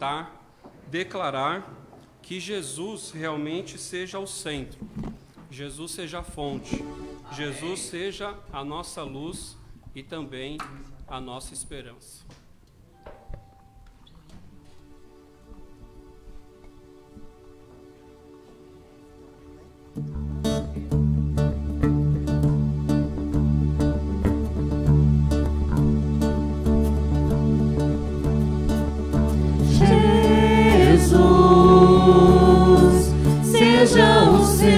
tentar declarar que Jesus realmente seja o centro, Jesus seja a fonte, Jesus seja a nossa luz e também a nossa esperança. Seja o centro,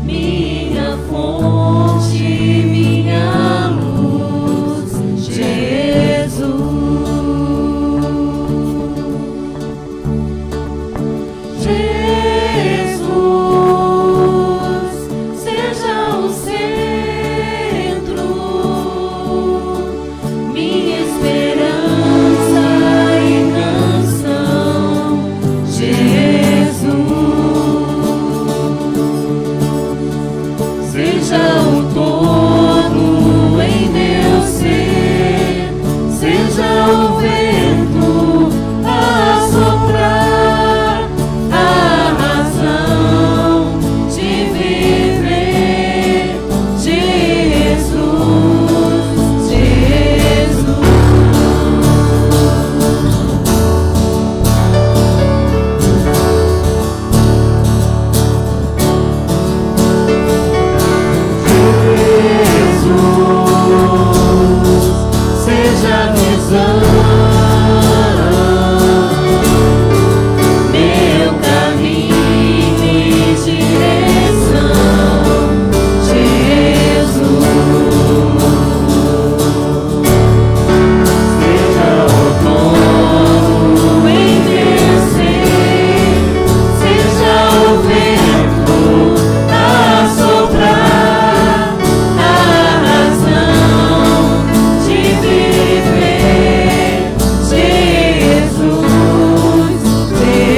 minha fonte, minha luz, Jesus. Jesus, seja o centro, minha esperança e canção. Jesus, seja o todo em meu ser, seja o vento a soprar, a razão de viver. Jesus, Jesus. Seja a visão, meu caminho e direção. Jesus, seja o dono em meu ser, seja o vento a soprar, a razão de viver. Jesus, Jesus,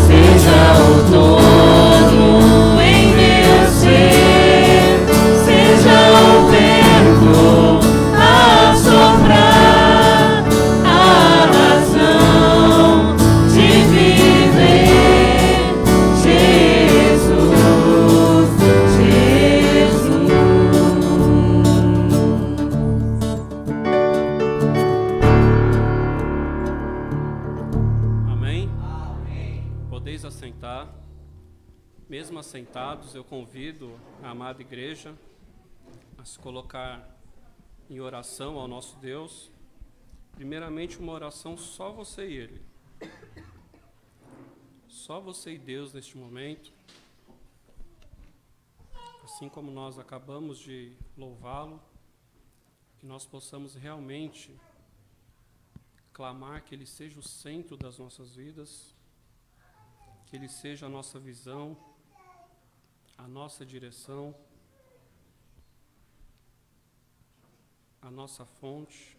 seja o dono em meu ser, seja o vento a soprar, a razão de viver. Jesus, Jesus. Amém? Podeis assentar. Mesmo assentados, eu convido a amada igreja a se colocar em oração ao nosso Deus. Primeiramente, uma oração só você e Ele. Só você e Deus neste momento. Assim como nós acabamos de louvá-lo, que nós possamos realmente clamar que Ele seja o centro das nossas vidas, que Ele seja a nossa visão, a nossa direção, a nossa fonte,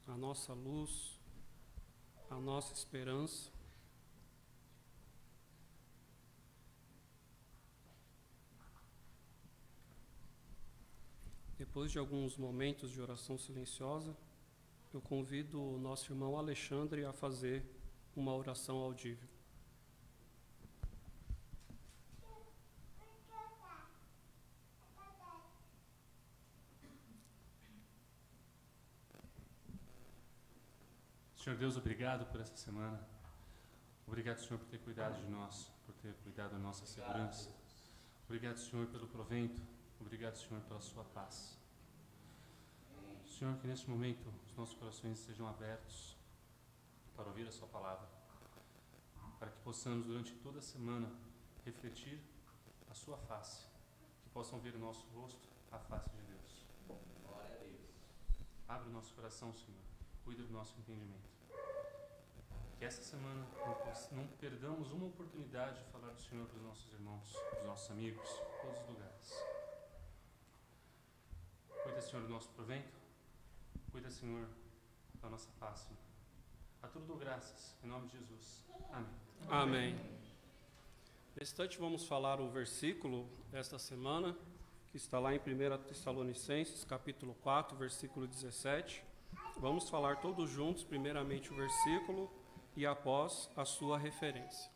a nossa luz, a nossa esperança. Depois de alguns momentos de oração silenciosa, eu convido o nosso irmão Alexandre a fazer uma oração audível. Senhor Deus, obrigado por essa semana. Obrigado, Senhor, por ter cuidado de nós, por ter cuidado da nossa segurança. Obrigado, Senhor, pelo provento. Obrigado, Senhor, pela sua paz. Senhor, que neste momento os nossos corações sejam abertos para ouvir a sua palavra, para que possamos durante toda a semana refletir a sua face, que possam ver o nosso rosto, a face de Deus. Glória a Deus. Abre o nosso coração, Senhor. Cuida do nosso entendimento. Que essa semana não perdamos uma oportunidade de falar do Senhor para os nossos irmãos, para os nossos amigos, em todos os lugares. Cuida, Senhor, do nosso provento. Cuida, Senhor, da nossa paz, Senhor. A tudo dou graças, em nome de Jesus. Amém. Amém. Nesse instante vamos falar o versículo desta semana, que está lá em 1 Tessalonicenses, capítulo 4, versículo 17. Vamos falar todos juntos, primeiramente o versículo e após a sua referência.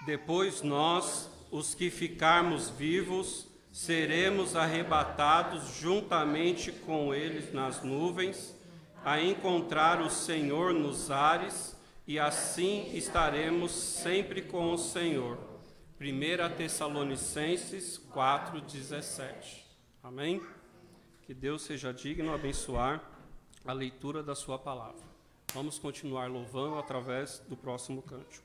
Depois nós, os que ficarmos vivos, seremos arrebatados juntamente com eles nas nuvens, a encontrar o Senhor nos ares, e assim estaremos sempre com o Senhor. 1 Tessalonicenses 4:17. Amém? Que Deus seja digno de abençoar a leitura da sua palavra. Vamos continuar louvando através do próximo cântico.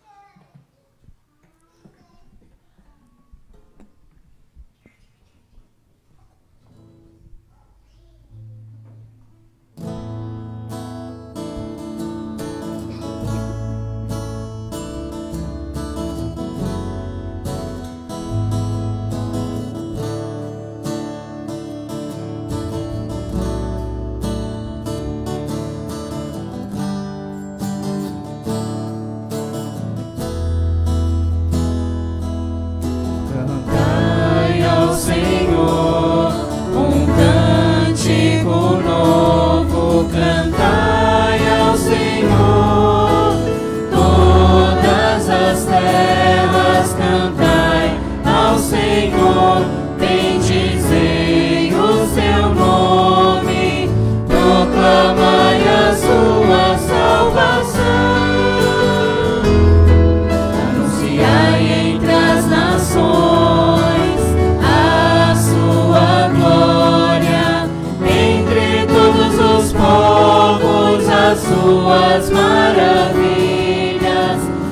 Suas maravilhas,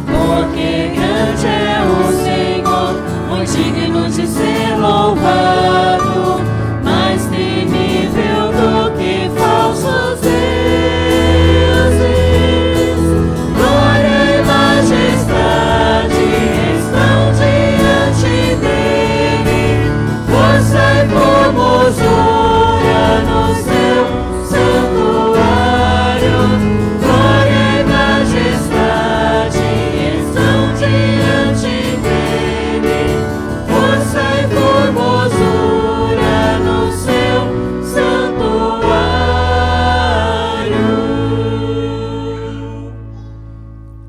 porque grande é o Senhor, muito digno de ser louvado, mais temível do que falsos deuses. Glória e majestade estão diante dele, força e formosura no seu santuário. Glória e majestade estão diante dele, força e formosura no seu santuário.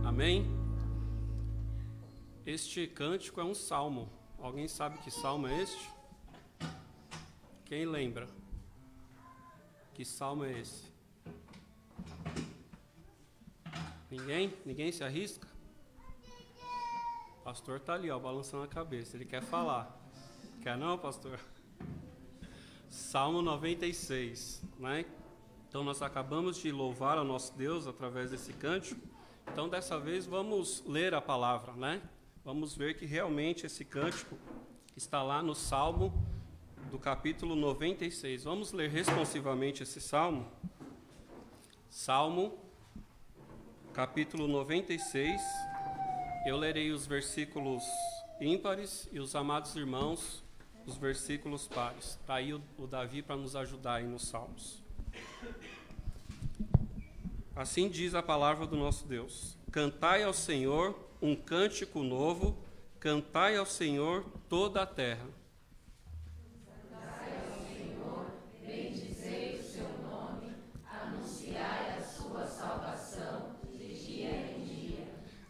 Amém? Este cântico é um salmo. Alguém sabe que salmo é este? Quem lembra? Que salmo é esse? Ninguém? Ninguém se arrisca? O pastor está ali, ó, balançando a cabeça. Ele quer falar. Quer não, pastor? Salmo 96, né? Então nós acabamos de louvar ao nosso Deus através desse cântico. Então dessa vez vamos ler a palavra, né? Vamos ver que realmente esse cântico está lá no Salmo do capítulo 96. Vamos ler responsivamente esse salmo. Salmo capítulo 96, eu lerei os versículos ímpares e os amados irmãos, os versículos pares. Está aí o Davi para nos ajudar aí nos salmos. Assim diz a palavra do nosso Deus: cantai ao Senhor um cântico novo, cantai ao Senhor toda a terra.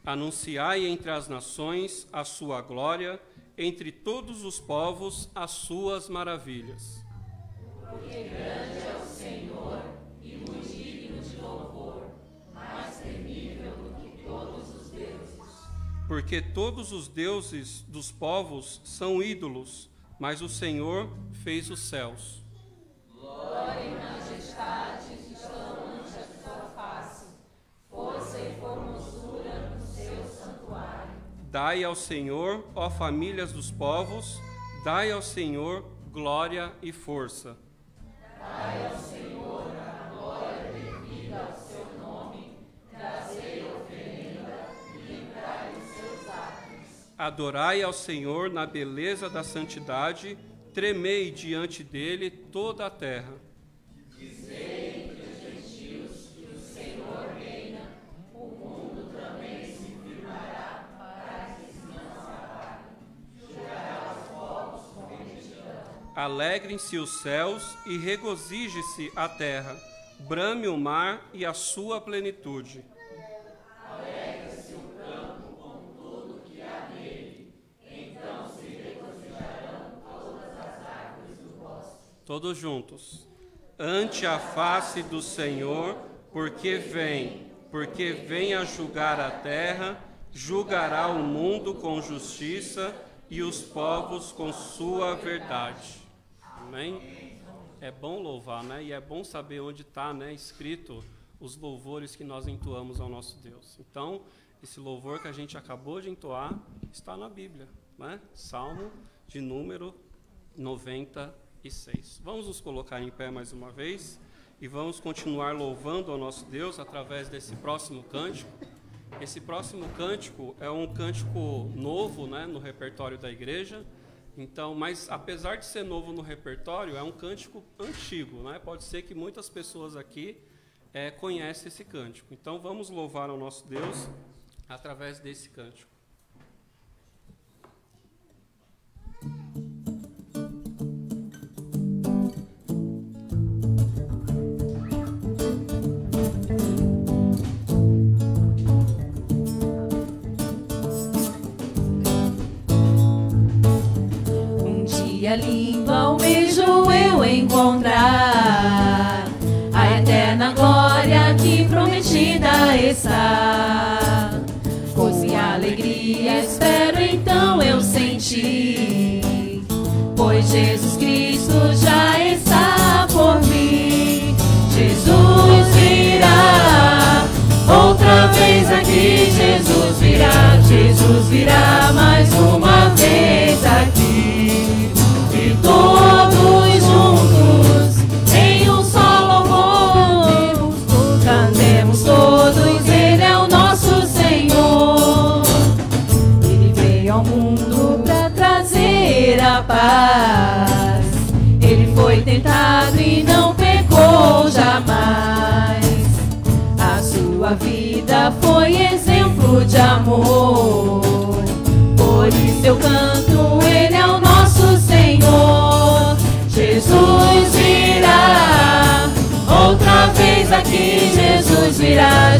Anunciai entre as nações a sua glória, entre todos os povos as suas maravilhas. Porque grande é o Senhor e muito digno de louvor, mais temível do que todos os deuses. Porque todos os deuses dos povos são ídolos, mas o Senhor fez os céus. Glória e majestade estão ante a sua face, força e formosura no seu santuário. Dai ao Senhor, ó famílias dos povos, dai ao Senhor glória e força. Dai ao Senhor a glória devida ao seu nome, trazei oferenda e entrai os seus atos. Adorai ao Senhor na beleza da santidade, tremei diante dele toda a terra. Dizei entre os gentios que o Senhor reina, o mundo também se firmará para que não se apague. Julgará os povos com retidão Alegrem-se os céus e regozije-se a terra, brame o mar e a sua plenitude. Alegra-se o campo com tudo que há nele, então se regozijarão todas as árvores do bosque. Todos juntos. Ante a face do Senhor, porque vem a julgar a terra, julgará o mundo com justiça e os povos com sua verdade. Amém? É bom louvar, né? E é bom saber onde está, né, escrito os louvores que nós entoamos ao nosso Deus. Então, esse louvor que a gente acabou de entoar está na Bíblia, né? Salmo de número 96. Vamos nos colocar em pé mais uma vez e vamos continuar louvando ao nosso Deus através desse próximo cântico. Esse próximo cântico é um cântico novo, né, no repertório da igreja. Então, mas apesar de ser novo no repertório, é um cântico antigo, né? Pode ser que muitas pessoas aqui conhecem esse cântico. Então, vamos louvar ao nosso Deus através desse cântico. Lindo almejo eu encontrar a eterna glória que prometida está. Gozo e alegria espero então eu sentir, pois Jesus Cristo já está por mim. Jesus virá outra vez aqui, Jesus virá mais uma vez aqui. Todos juntos em um só louvor, cantemos todos, Ele é o nosso Senhor. Ele veio ao mundo para trazer a paz, Ele foi tentado e não pecou jamais. A sua vida foi exemplo de amor, por isso eu canto, Ele é o nosso Senhor. Jesus virá outra vez aqui, Jesus virá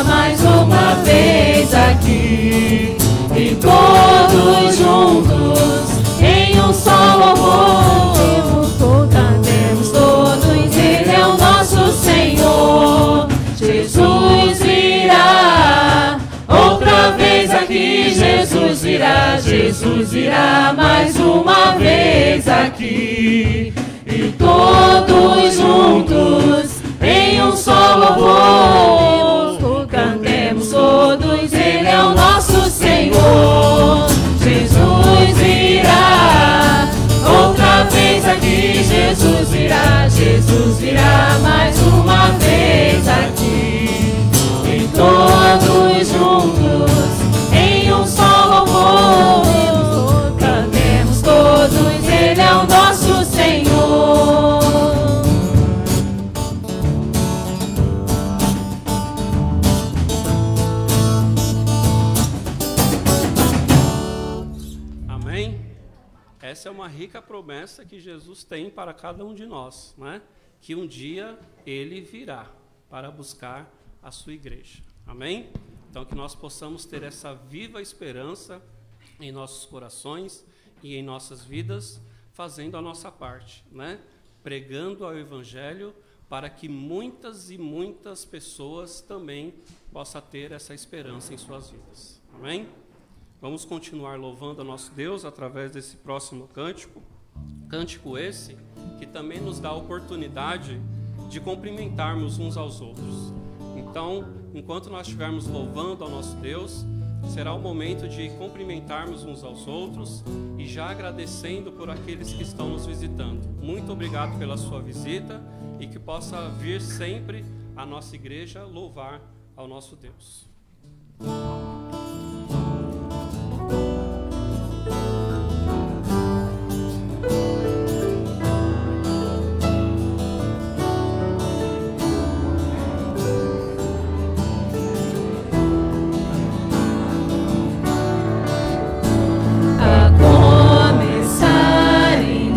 mais uma vez aqui. E todos juntos em um só louvor, cantemos todos, Ele é o nosso Senhor. Jesus virá outra vez aqui, Jesus virá mais uma vez aqui. E todos juntos em um só louvor, cantemos todos, Ele é o nosso Senhor. Jesus virá outra vez aqui, Jesus virá mais uma vez aqui. E todos juntos em um só louvor, cantemos todos, Ele é o nosso Senhor. Amém? Essa é uma rica promessa que Jesus tem para cada um de nós, né? Que um dia Ele virá para buscar a sua igreja. Amém? Então, que nós possamos ter essa viva esperança em nossos corações e em nossas vidas, fazendo a nossa parte, né? Pregando ao Evangelho para que muitas e muitas pessoas também possam ter essa esperança em suas vidas. Amém? Vamos continuar louvando a nosso Deus através desse próximo cântico. Cântico esse que também nos dá a oportunidade de cumprimentarmos uns aos outros. Então, enquanto nós estivermos louvando ao nosso Deus, será o momento de cumprimentarmos uns aos outros e já agradecendo por aqueles que estão nos visitando. Muito obrigado pela sua visita e que possa vir sempre à nossa igreja louvar ao nosso Deus. A começar em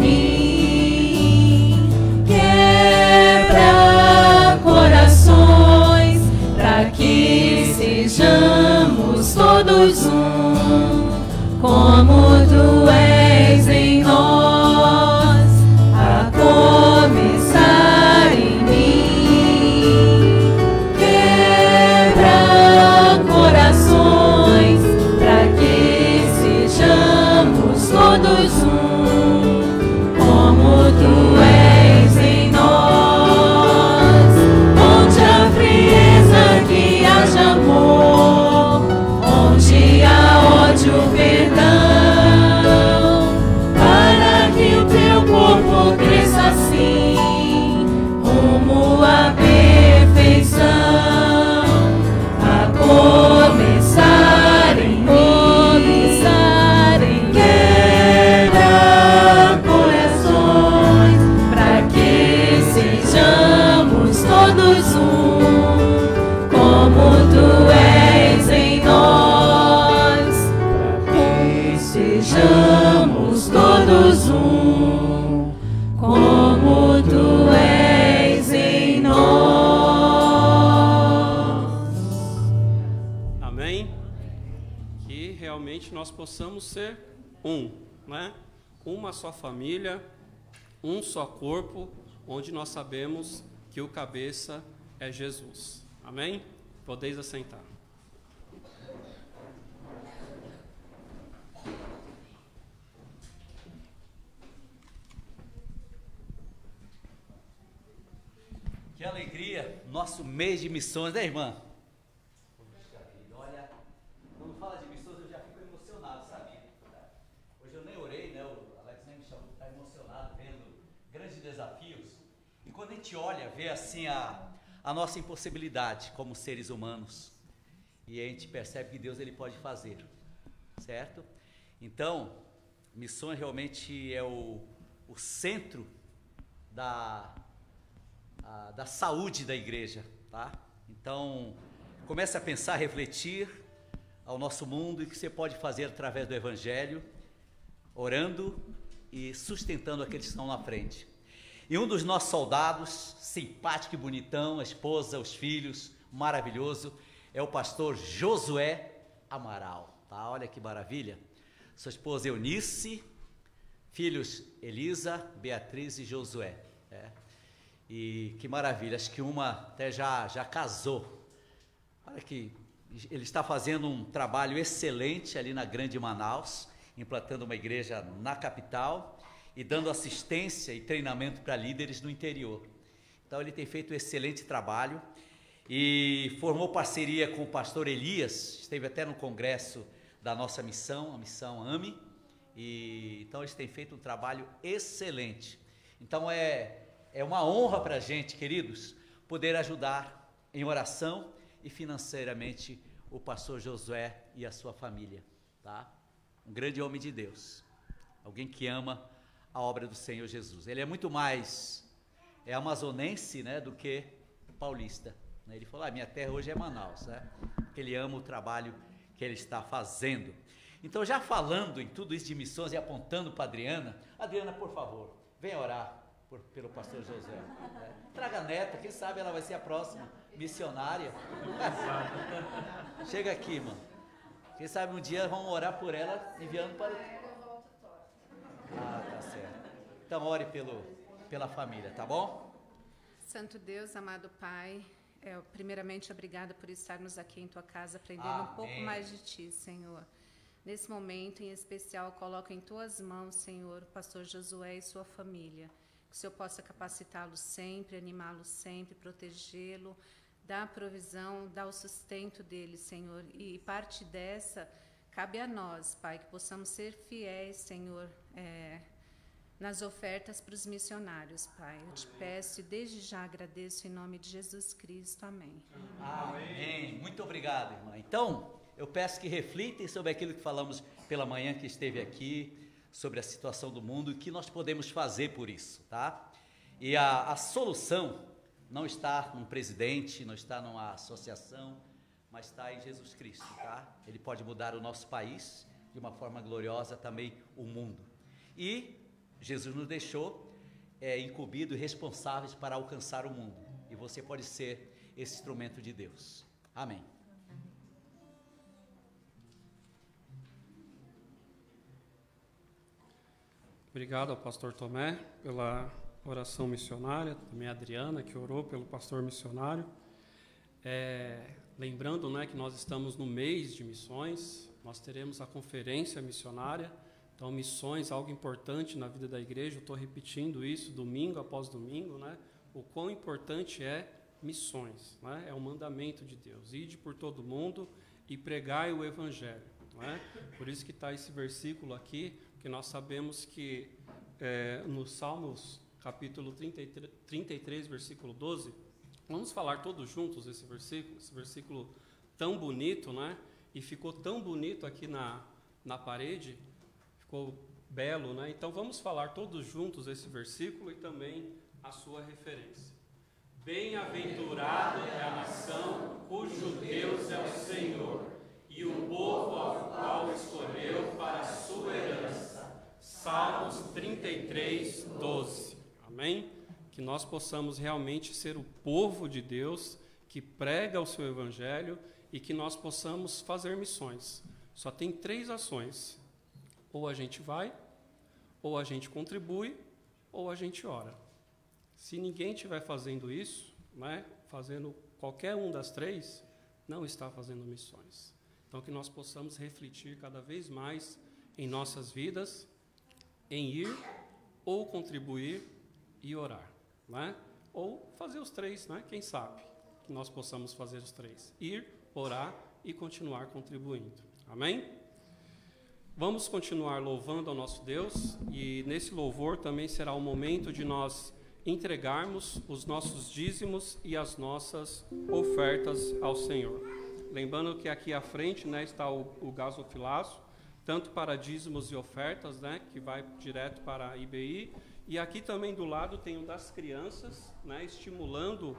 possamos ser né? Uma só família, um só corpo, onde nós sabemos que o cabeça é Jesus. Amém? Podeis assentar. Que alegria, nosso mês de missões, né, irmã? Poxa vida, olha, quando fala de missões eu já fico emocionado, sabe? Hoje eu nem orei, né? O Alex nem me chamou, está emocionado, vendo grandes desafios. E quando a gente olha, vê assim a nossa impossibilidade como seres humanos, e a gente percebe que Deus ele pode fazer, certo? Então, missões realmente é o centro da saúde da igreja, tá? Então, comece a pensar, refletir ao nosso mundo e o que você pode fazer através do Evangelho, orando e sustentando aqueles que estão na frente. E um dos nossos soldados, simpático e bonitão, a esposa, os filhos, maravilhoso, é o pastor Josué Amaral, tá? Olha que maravilha. Sua esposa Eunice, filhos Elisa, Beatriz e Josué, E que maravilha, acho que uma até já casou. Olha que ele está fazendo um trabalho excelente ali na Grande Manaus, implantando uma igreja na capital e dando assistência e treinamento para líderes no interior. Então ele tem feito um excelente trabalho e formou parceria com o pastor Elias, esteve até no congresso da nossa missão, a missão AME, e então eles têm feito um trabalho excelente. Então é uma honra para a gente, queridos, poder ajudar em oração e financeiramente o pastor Josué e a sua família, tá? Um grande homem de Deus, alguém que ama a obra do Senhor Jesus. Ele é muito mais amazonense, né, do que paulista, né? Ele falou, minha terra hoje é Manaus, né? Porque ele ama o trabalho que ele está fazendo. Então, já falando em tudo isso de missões e apontando para Adriana, por favor, venha orar pelo pastor José, traga a neta, quem sabe ela vai ser a próxima missionária. Chega aqui, mano, quem sabe um dia vamos orar por ela, enviando para tá certo. Então ore pela família, tá bom? Santo Deus, amado Pai, primeiramente obrigada por estarmos aqui em Tua casa, aprendendo um pouco mais de Ti, Senhor. Nesse momento em especial, coloco em Tuas mãos, Senhor, o pastor Josué e sua família. Que o Senhor possa capacitá-lo sempre, animá-lo sempre, protegê-lo, dar a provisão, dar o sustento dele, Senhor. E parte dessa cabe a nós, Pai, que possamos ser fiéis, Senhor, nas ofertas para os missionários, Pai. Eu te peço e desde já agradeço em nome de Jesus Cristo. Amém. Amém. Muito obrigado, irmã. Então, eu peço que reflitem sobre aquilo que falamos pela manhã que esteve aqui, sobre a situação do mundo e o que nós podemos fazer por isso, tá? E a solução não está num presidente, não está numa associação, mas está em Jesus Cristo, tá? Ele pode mudar o nosso país de uma forma gloriosa, também o mundo. E Jesus nos deixou incumbidos e responsáveis para alcançar o mundo. E você pode ser esse instrumento de Deus. Amém. Obrigado ao pastor Tomé pela oração missionária, também a Adriana, que orou pelo pastor missionário. Lembrando, né, que nós estamos no mês de missões, nós teremos a conferência missionária, então missões, algo importante na vida da igreja, eu estou repetindo isso domingo após domingo, né, o quão importante é missões, né, é um mandamento de Deus, ide por todo mundo e pregai o evangelho, né, por isso que está esse versículo aqui, que nós sabemos que no Salmos, capítulo 33, versículo 12, vamos falar todos juntos esse versículo tão bonito, né? E ficou tão bonito aqui na parede, ficou belo, né? Então vamos falar todos juntos esse versículo e também a sua referência. Bem-aventurado é a nação cujo Deus é o Senhor, e o povo ao qual escolheu para a sua herança. Salmos 33, 12. Amém? Que nós possamos realmente ser o povo de Deus que prega o seu evangelho e que nós possamos fazer missões. Só tem 3 ações. Ou a gente vai, ou a gente contribui, ou a gente ora. Se ninguém estiver fazendo isso, né, fazendo qualquer um das 3, não está fazendo missões. Então, que nós possamos refletir cada vez mais em nossas vidas, em ir ou contribuir e orar, né? Ou fazer os 3, né? Quem sabe que nós possamos fazer os 3. Ir, orar e continuar contribuindo. Amém? Vamos continuar louvando ao nosso Deus, e nesse louvor também será o momento de nós entregarmos os nossos dízimos e as nossas ofertas ao Senhor. Lembrando que aqui à frente, né, está o gasofilaço, tanto para dízimos e ofertas, né, que vai direto para a IBI, e aqui também do lado tem o das crianças, né, estimulando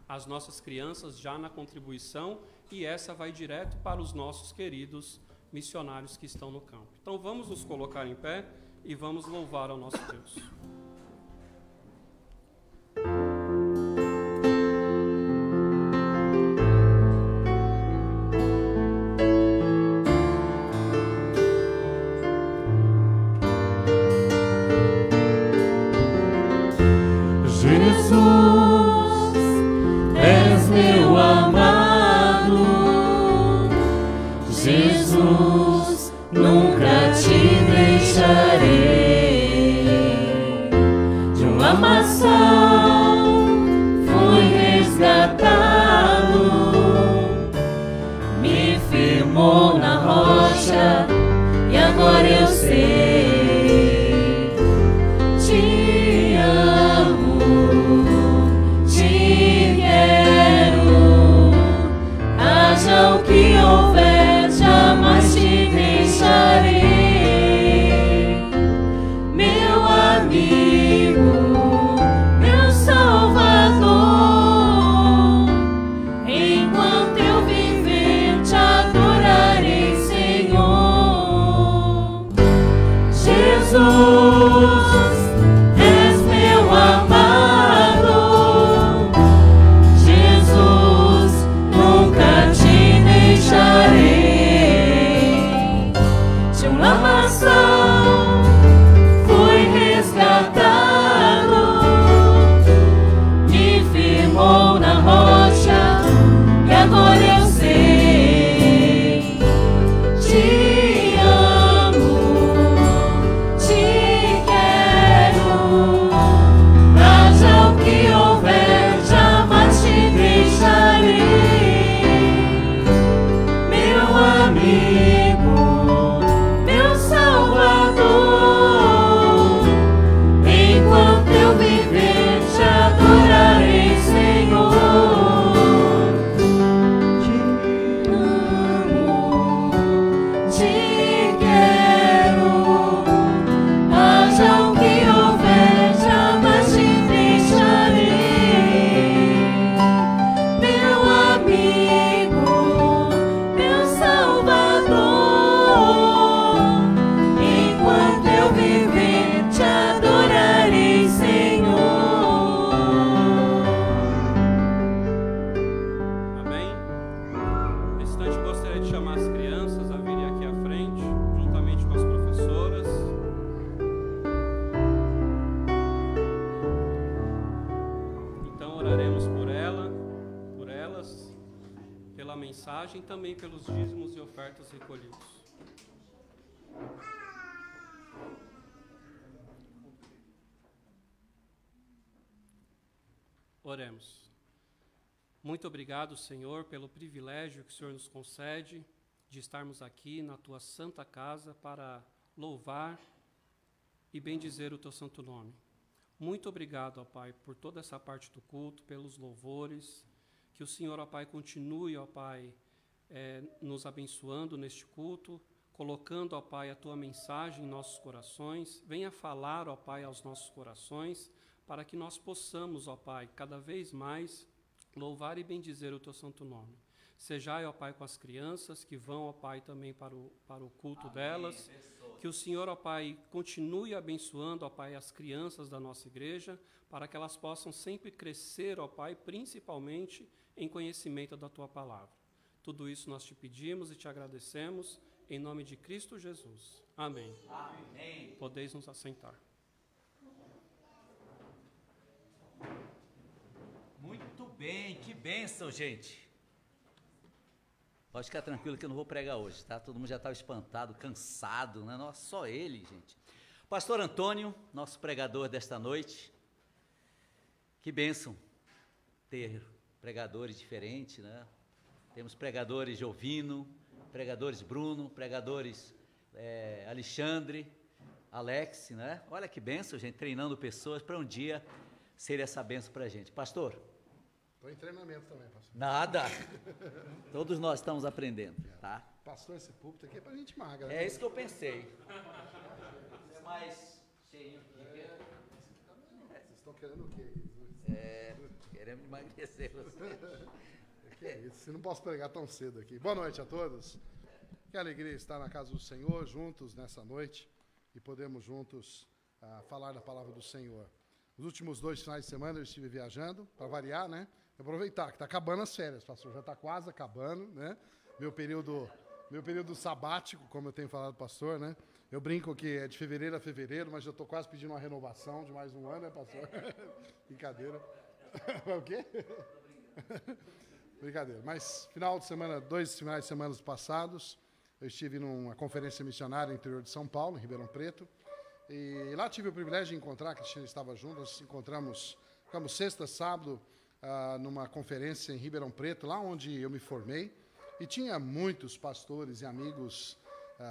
as nossas crianças já na contribuição, e essa vai direto para os nossos queridos missionários que estão no campo. Então vamos nos colocar em pé e vamos louvar ao nosso Deus. Também pelos dízimos e ofertas recolhidos. Oremos. Muito obrigado, Senhor, pelo privilégio que o Senhor nos concede de estarmos aqui na Tua santa casa para louvar e bendizer o Teu santo nome. Muito obrigado, ó Pai, por toda essa parte do culto, pelos louvores. Que o Senhor, ó Pai, continue, ó Pai, nos abençoando neste culto, colocando, ó Pai, a Tua mensagem em nossos corações. Venha falar, ó Pai, aos nossos corações, para que nós possamos, ó Pai, cada vez mais louvar e bendizer o Teu santo nome. Sejai, ó Pai, com as crianças que vão, ó Pai, também para o culto delas. Que o Senhor, ó Pai, continue abençoando, ó Pai, as crianças da nossa igreja, para que elas possam sempre crescer, ó Pai, principalmente em conhecimento da Tua palavra. Tudo isso nós te pedimos e te agradecemos, em nome de Cristo Jesus. Amém. Amém. Podeis nos assentar. Muito bem, que bênção, gente. Pode ficar tranquilo que eu não vou pregar hoje, tá? Todo mundo já estava espantado, cansado, né? Nossa, só ele, gente. Pastor Antônio, nosso pregador desta noite. Que bênção ter pregadores diferentes, né? Temos pregadores Jovino, pregadores Bruno, pregadores Alexandre, Alex, né? Olha que bênção, gente, treinando pessoas para um dia ser essa bênção para a gente. Pastor? Estou em treinamento também, pastor. Nada. Todos nós estamos aprendendo, tá? Pastor, esse púlpito aqui é para gente magra. É né? isso que eu pensei. Você é mais cheio. Vocês estão querendo o quê? Queremos emagrecer você. Que é isso? Não posso pregar tão cedo aqui. Boa noite a todos. Que alegria estar na casa do Senhor, juntos nessa noite, e podemos juntos falar da palavra do Senhor. Os últimos 2 finais de semana eu estive viajando, para variar, né? Aproveitar que está acabando as férias, pastor, já está quase acabando, né? Meu período sabático, como eu tenho falado, pastor, né? Eu brinco que é de fevereiro a fevereiro, mas eu estou quase pedindo uma renovação de mais um ano, né, pastor? Brincadeira. O quê? Brincadeira. Mas final de semana, 2 finais de semana passados, eu estive numa conferência missionária no interior de São Paulo, em Ribeirão Preto, e lá tive o privilégio de encontrar, a Cristina estava junto, nós ficamos sexta, sábado, numa conferência em Ribeirão Preto, lá onde eu me formei, e tinha muitos pastores e amigos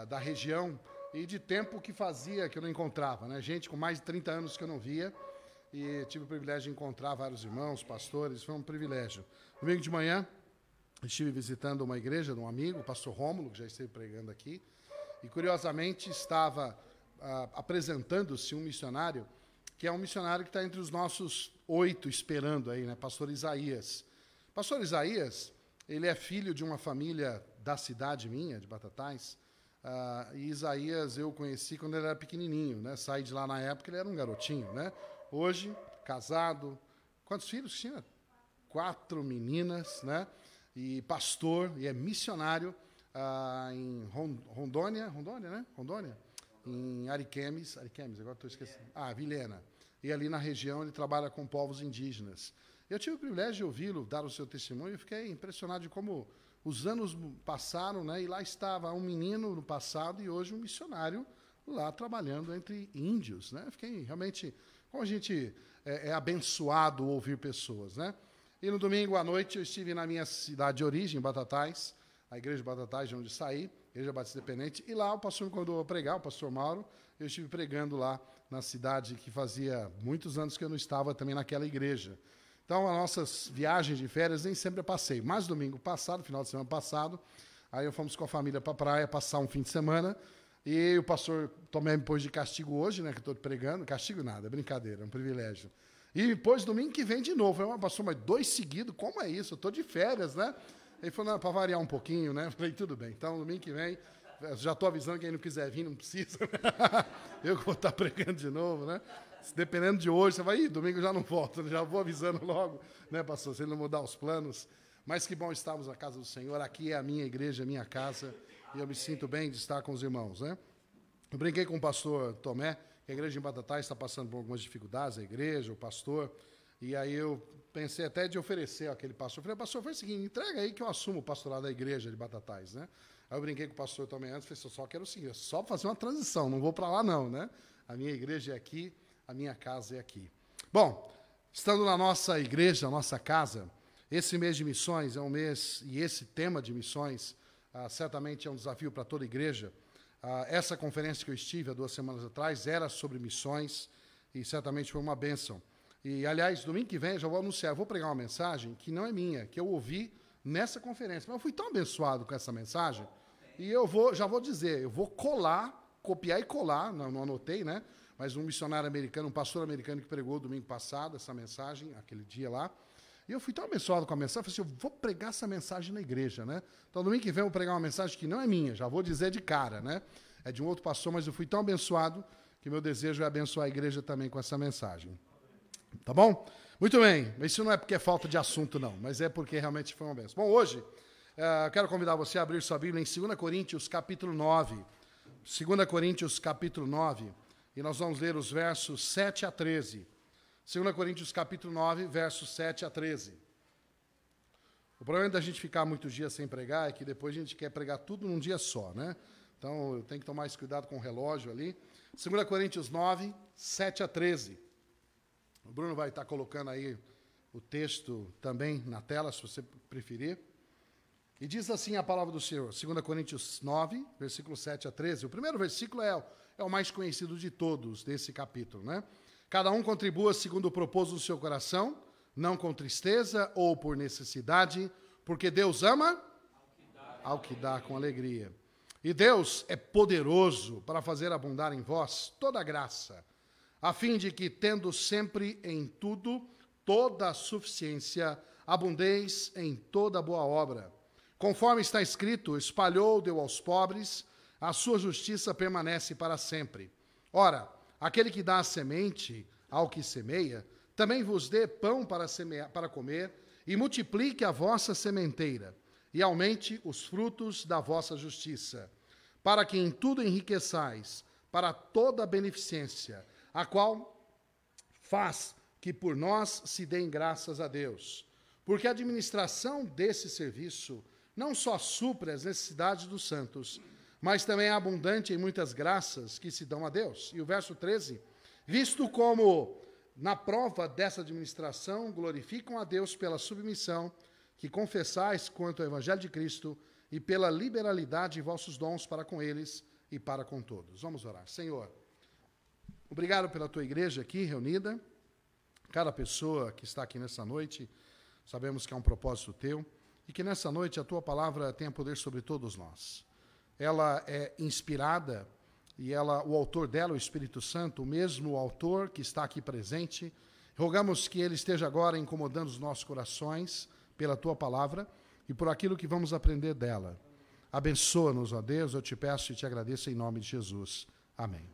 da região, e de tempo que fazia que eu não encontrava, né? Gente com mais de 30 anos que eu não via, e tive o privilégio de encontrar vários irmãos, pastores, foi um privilégio. Domingo de manhã, estive visitando uma igreja de um amigo, o pastor Rômulo, que já esteve pregando aqui, e curiosamente estava apresentando-se um missionário, que é um missionário que está entre os nossos 8 esperando aí, né? Pastor Isaías. Pastor Isaías, ele é filho de uma família da cidade minha, de Batatais, e Isaías eu conheci quando ele era pequenininho, né? Saí de lá na época, ele era um garotinho, né? Hoje, casado, quantos filhos tinha? 4 meninas, né? E pastor, e é missionário em Rondônia, né? Rondônia? Em Ariquemes, agora estou esquecendo. Vilhena. E ali na região ele trabalha com povos indígenas. Eu tive o privilégio de ouvi-lo dar o seu testemunho e fiquei impressionado de como os anos passaram, né? E lá estava um menino no passado e hoje um missionário lá trabalhando entre índios, né? Fiquei realmente, como a gente é abençoado ouvir pessoas, né? E no domingo à noite eu estive na minha cidade de origem, Batatais, a igreja de Batatais, de onde saí, Igreja Batista Independente, e lá o pastor me convidou a pregar, o pastor Mauro, eu estive pregando lá na cidade que fazia muitos anos que eu não estava também naquela igreja. Então, as nossas viagens de férias nem sempre é passeio, mas domingo passado, final de semana passado, aí fomos com a família para a praia passar um fim de semana, e o pastor Tomé me pôs de castigo hoje, né, que eu estou pregando, castigo nada, é brincadeira, é um privilégio. E depois, domingo que vem de novo, eu falei, pastor, mas 2 seguidos, como é isso? Eu estou de férias, né? Ele falou, para variar um pouquinho, né? Eu falei, tudo bem. Então, domingo que vem, já estou avisando que quem não quiser vir, não precisa. Eu que vou estar pregando de novo, né? Dependendo de hoje, você vai, domingo eu já não volto, já vou avisando logo, né, pastor? Se ele não mudar os planos. Mas que bom estarmos na casa do Senhor. Aqui é a minha igreja, a minha casa, e eu me sinto bem de estar com os irmãos, né? Eu brinquei com o pastor Tomé, que a igreja em Batatais está passando por algumas dificuldades, a igreja, o pastor, e aí eu pensei até de oferecer àquele pastor. Eu falei, pastor, foi o seguinte, entrega aí que eu assumo o pastorado da igreja de Batatais, né? Aí eu brinquei com o pastor também antes, falei, só quero o seguinte, só fazer uma transição, não vou para lá não, né? A minha igreja é aqui, a minha casa é aqui. Bom, estando na nossa igreja, na nossa casa, esse mês de missões é um mês, e esse tema de missões certamente é um desafio para toda a igreja. Essa conferência que eu estive há 2 semanas atrás era sobre missões, e certamente foi uma bênção. E, aliás, domingo que vem, já vou anunciar, eu vou pregar uma mensagem que não é minha, que eu ouvi nessa conferência. Mas eu fui tão abençoado com essa mensagem, e já vou dizer, eu vou copiar e colar, não anotei, né? Mas um missionário americano, um pastor americano que pregou domingo passado essa mensagem, aquele dia lá, e eu fui tão abençoado com a mensagem, eu falei assim, eu vou pregar essa mensagem na igreja, né? Então, domingo que vem eu vou pregar uma mensagem que não é minha, já vou dizer de cara, né? É de um outro pastor, mas eu fui tão abençoado que meu desejo é abençoar a igreja também com essa mensagem. Tá bom? Muito bem, isso não é porque é falta de assunto, não, mas é porque realmente foi uma bênção. Bom, hoje Quero convidar você a abrir sua Bíblia em 2 Coríntios, capítulo 9. 2 Coríntios, capítulo 9. E nós vamos ler os versos 7 a 13. 2 Coríntios, capítulo 9, versos 7 a 13. O problema da gente ficar muitos dias sem pregar é que depois a gente quer pregar tudo num dia só, né? Então, eu tenho que tomar mais cuidado com o relógio ali. 2 Coríntios 9, 7 a 13. O Bruno vai estar colocando aí o texto também na tela, se você preferir. E diz assim a palavra do Senhor, 2 Coríntios 9, versículo 7 a 13. O primeiro versículo é o mais conhecido de todos desse capítulo, né? Cada um contribua segundo o propósito do seu coração, não com tristeza ou por necessidade, porque Deus ama ao que dá com alegria. E Deus é poderoso para fazer abundar em vós toda a graça, a fim de que, tendo sempre em tudo toda a suficiência, abundeis em toda boa obra. Conforme está escrito, espalhou, deu aos pobres, a sua justiça permanece para sempre. Ora, aquele que dá a semente ao que semeia, também vos dê pão para comer, e multiplique a vossa sementeira, e aumente os frutos da vossa justiça, para que em tudo enriqueçais, para toda a beneficência, a qual faz que por nós se deem graças a Deus. Porque a administração desse serviço não só supre as necessidades dos santos, mas também é abundante em muitas graças que se dão a Deus. E o verso 13, visto como na prova dessa administração glorificam a Deus pela submissão que confessais quanto ao Evangelho de Cristo e pela liberalidade de vossos dons para com eles e para com todos. Vamos orar. Senhor, obrigado pela tua igreja aqui reunida, cada pessoa que está aqui nessa noite, sabemos que é um propósito teu, e que nessa noite a tua palavra tenha poder sobre todos nós. Ela é inspirada, e o autor dela, o Espírito Santo, o mesmo autor que está aqui presente, rogamos que ele esteja agora incomodando os nossos corações pela tua palavra e por aquilo que vamos aprender dela. Abençoa-nos, ó Deus, eu te peço e te agradeço em nome de Jesus. Amém.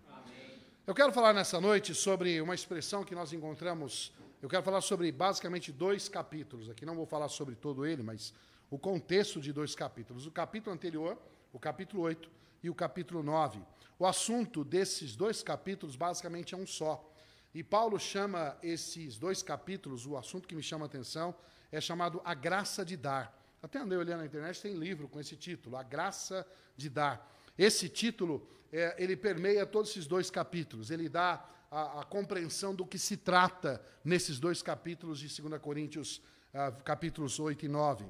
Eu quero falar nessa noite sobre uma expressão que nós encontramos. Eu quero falar sobre basicamente 2 capítulos. Aqui não vou falar sobre todo ele, mas o contexto de 2 capítulos. O capítulo anterior, o capítulo 8 e o capítulo 9. O assunto desses 2 capítulos basicamente é um só. E Paulo chama esses 2 capítulos, o assunto que me chama a atenção, é chamado A Graça de Dar. Até andei olhando na internet, tem livro com esse título, A Graça de Dar. Esse título, ele permeia todos esses 2 capítulos. Ele dá a compreensão do que se trata nesses 2 capítulos de 2 Coríntios, capítulos 8 e 9.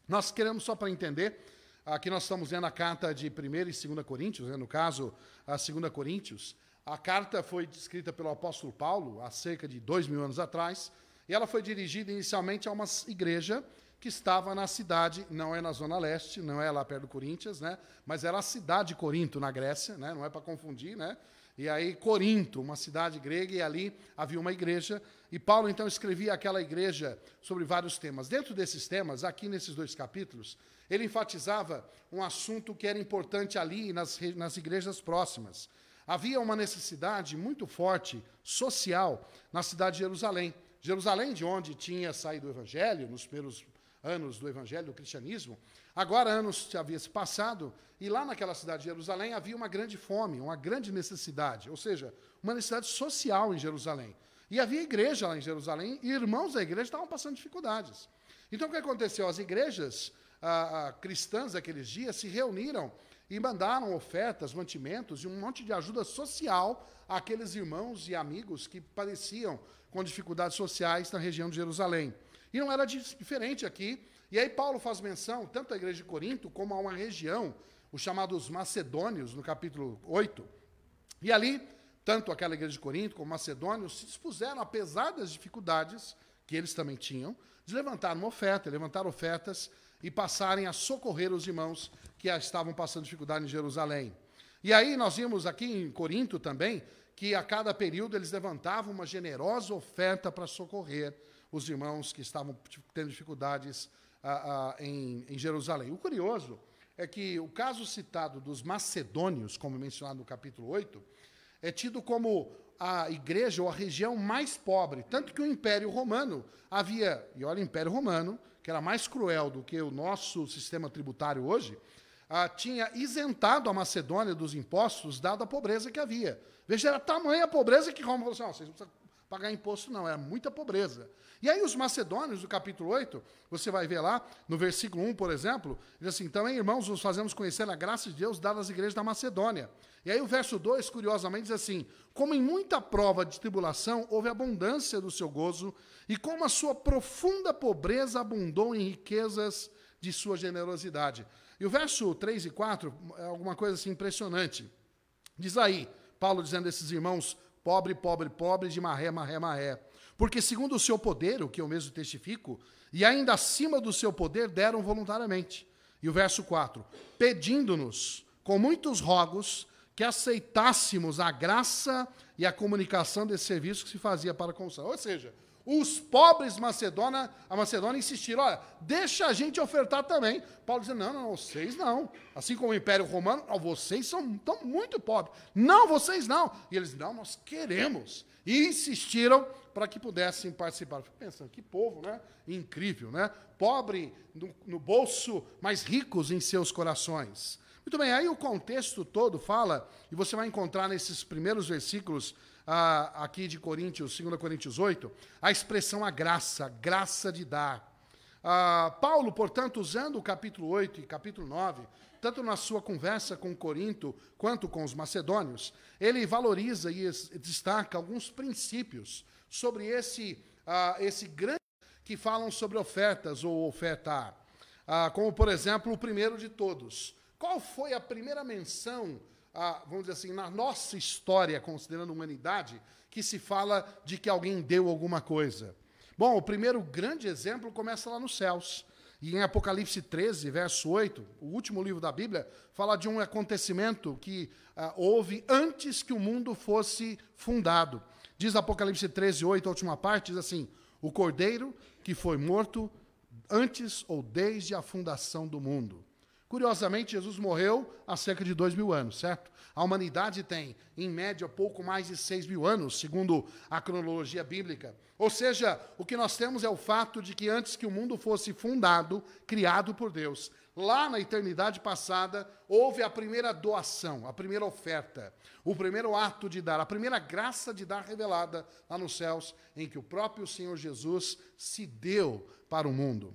Nós queremos, só para entender, aqui nós estamos lendo a carta de 1 e 2 Coríntios, né, no caso, a 2 Coríntios. A carta foi escrita pelo apóstolo Paulo, há cerca de 2000 anos atrás, e ela foi dirigida inicialmente a uma igreja que estava na cidade, não é na Zona Leste, não é lá perto do Coríntios, né, mas era a cidade de Corinto, na Grécia, né, não é para confundir, né? E aí, Corinto, uma cidade grega, e ali havia uma igreja. E Paulo, então, escrevia aquela igreja sobre vários temas. Dentro desses temas, aqui nesses 2 capítulos, ele enfatizava um assunto que era importante ali nas igrejas próximas. Havia uma necessidade muito forte, social, na cidade de Jerusalém. Jerusalém, de onde tinha saído o Evangelho, nos primeiros anos do Evangelho, do cristianismo. Agora, anos havia se passado, e lá naquela cidade de Jerusalém havia uma grande fome, uma grande necessidade, ou seja, uma necessidade social em Jerusalém. E havia igreja lá em Jerusalém, e irmãos da igreja estavam passando dificuldades. Então, o que aconteceu? As igrejas cristãs daqueles dias se reuniram e mandaram ofertas, mantimentos e um monte de ajuda social àqueles irmãos e amigos que padeciam com dificuldades sociais na região de Jerusalém. E não era diferente aqui. E aí Paulo faz menção, tanto à igreja de Corinto, como a uma região, os chamados macedônios, no capítulo 8. E ali, tanto aquela igreja de Corinto como macedônios se dispuseram, apesar das dificuldades que eles também tinham, de levantar uma oferta, levantar ofertas e passarem a socorrer os irmãos que estavam passando dificuldade em Jerusalém. E aí nós vimos aqui em Corinto também, que a cada período eles levantavam uma generosa oferta para socorrer os irmãos que estavam tendo dificuldades em Jerusalém. O curioso é que o caso citado dos macedônios, como mencionado no capítulo 8, é tido como a igreja ou a região mais pobre, tanto que o Império Romano havia, e olha, o Império Romano, que era mais cruel do que o nosso sistema tributário hoje, tinha isentado a Macedônia dos impostos, dada a pobreza que havia. Veja, era tamanha a pobreza que Roma falou assim, vocês não precisam pagar imposto não, era muita pobreza. E aí os macedônios, do capítulo 8, você vai ver lá, no versículo 1, por exemplo, diz assim, também, irmãos, nos fazemos conhecer a graça de Deus dada às igrejas da Macedônia. E aí o verso 2, curiosamente, diz assim, como em muita prova de tribulação, houve abundância do seu gozo, e como a sua profunda pobreza abundou em riquezas de sua generosidade. E o verso 3 e 4 é alguma coisa assim impressionante. Diz aí, Paulo dizendo a esses irmãos, pobre, pobre, pobre, de maré, maré, maré. Porque segundo o seu poder, o que eu mesmo testifico, e ainda acima do seu poder, deram voluntariamente. E o verso 4, pedindo-nos, com muitos rogos, que aceitássemos a graça e a comunicação desse serviço que se fazia para a construção. Ou seja, os pobres a Macedônia insistiram, olha, deixa a gente ofertar também. Paulo dizendo, não, vocês não. Assim como o Império Romano, vocês estão muito pobres. Não, vocês não. E eles, não, nós queremos. E insistiram para que pudessem participar. Fico pensando, que povo, né? Incrível, né? Pobre no bolso, mas ricos em seus corações. Muito bem, aí o contexto todo fala, e você vai encontrar nesses primeiros versículos aqui de Coríntios, 2 Coríntios 8, a expressão a graça de dar. Paulo, portanto, usando o capítulo 8 e capítulo 9, tanto na sua conversa com Corinto, quanto com os macedônios, ele valoriza e destaca alguns princípios sobre esse grande que falam sobre ofertas ou ofertar. Como, por exemplo, o primeiro de todos. Qual foi a primeira menção, vamos dizer assim, na nossa história, considerando a humanidade, que se fala de que alguém deu alguma coisa? Bom, o primeiro grande exemplo começa lá nos céus. E em Apocalipse 13, verso 8, o último livro da Bíblia, fala de um acontecimento que houve antes que o mundo fosse fundado. Diz Apocalipse 13, 8, a última parte, diz assim, o cordeiro que foi morto antes ou desde a fundação do mundo. Curiosamente, Jesus morreu há cerca de 2.000 anos, certo? A humanidade tem, em média, pouco mais de 6.000 anos, segundo a cronologia bíblica. Ou seja, o que nós temos é o fato de que antes que o mundo fosse fundado, criado por Deus, lá na eternidade passada, houve a primeira doação, a primeira oferta, o primeiro ato de dar, a primeira graça de dar revelada lá nos céus, em que o próprio Senhor Jesus se deu para o mundo.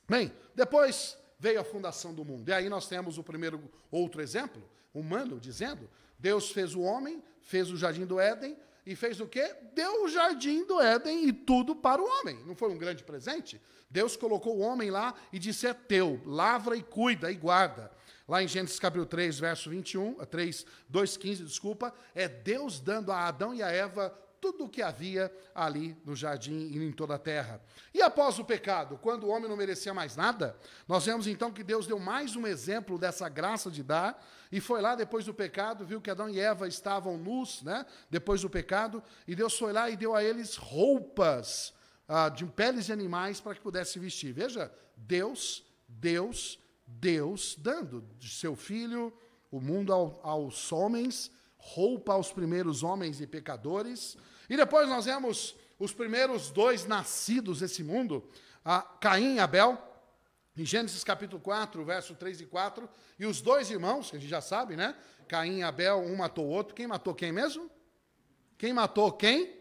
Bem, depois veio a fundação do mundo. E aí nós temos o primeiro outro exemplo, humano, dizendo, Deus fez o homem, fez o jardim do Éden, e fez o quê? Deu o jardim do Éden e tudo para o homem. Não foi um grande presente? Deus colocou o homem lá e disse, é teu, lavra e cuida e guarda. Lá em Gênesis capítulo 3, verso 2:15, desculpa, é Deus dando a Adão e a Eva tudo o que havia ali no jardim e em toda a terra. E após o pecado, quando o homem não merecia mais nada, nós vemos então que Deus deu mais um exemplo dessa graça de dar, e foi lá depois do pecado, viu que Adão e Eva estavam nus, né, depois do pecado, e Deus foi lá e deu a eles roupas de peles de animais para que pudessem vestir. Veja, Deus dando de seu Filho, o mundo aos homens, roupa aos primeiros homens e pecadores. E depois nós vemos os primeiros dois nascidos desse mundo, Caim e Abel, em Gênesis capítulo 4, verso 3 e 4, e os dois irmãos, que a gente já sabe, né? Caim e Abel, um matou o outro. Quem matou quem mesmo? Quem matou quem?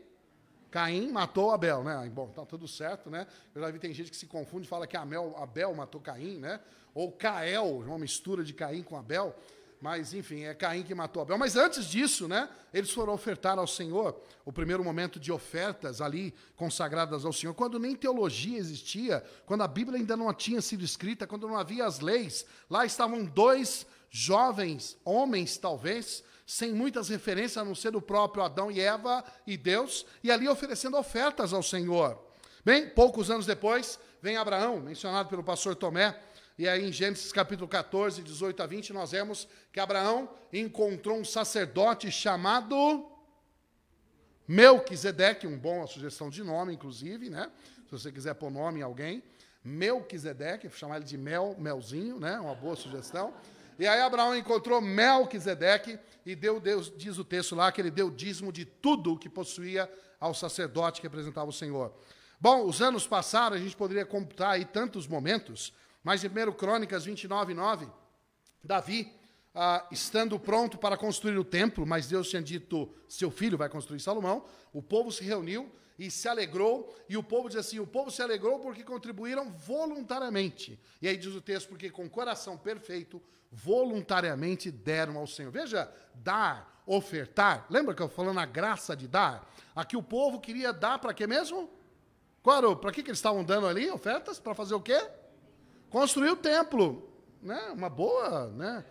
Caim matou Abel, né? Bom, tá tudo certo, né? Eu já vi, tem gente que se confunde, fala que Abel matou Caim, né? Ou Cael, uma mistura de Caim com Abel. Mas, enfim, é Caim que matou Abel. Mas antes disso, né, eles foram ofertar ao Senhor, o primeiro momento de ofertas ali, consagradas ao Senhor, quando nem teologia existia, quando a Bíblia ainda não tinha sido escrita, quando não havia as leis. Lá estavam dois jovens, homens talvez, sem muitas referências, a não ser do próprio Adão e Eva e Deus, e ali oferecendo ofertas ao Senhor. Bem, poucos anos depois, vem Abraão, mencionado pelo pastor Tomé. E aí em Gênesis capítulo 14, 18 a 20, nós vemos que Abraão encontrou um sacerdote chamado Melquisedeque, uma boa sugestão de nome, inclusive, né? Se você quiser pôr nome em alguém, Melquisedeque, chamar ele de Melzinho, né? Uma boa sugestão. E aí Abraão encontrou Melquisedeque e Deus, diz o texto lá, que ele deu dízimo de tudo o que possuía ao sacerdote que representava o Senhor. Bom, os anos passaram, a gente poderia computar aí tantos momentos, mas em 1 Crônicas 29:9, Davi, estando pronto para construir o templo, mas Deus tinha dito, seu filho vai construir Salomão, o povo se reuniu e se alegrou, e o povo diz assim, o povo se alegrou porque contribuíram voluntariamente. E aí diz o texto, porque com coração perfeito, voluntariamente deram ao Senhor. Veja, dar, ofertar, lembra que eu falando a graça de dar? Aqui o povo queria dar para quê mesmo? Para que eles estavam dando ali ofertas? Para fazer o quê? Construir o templo, né? Uma boa, né,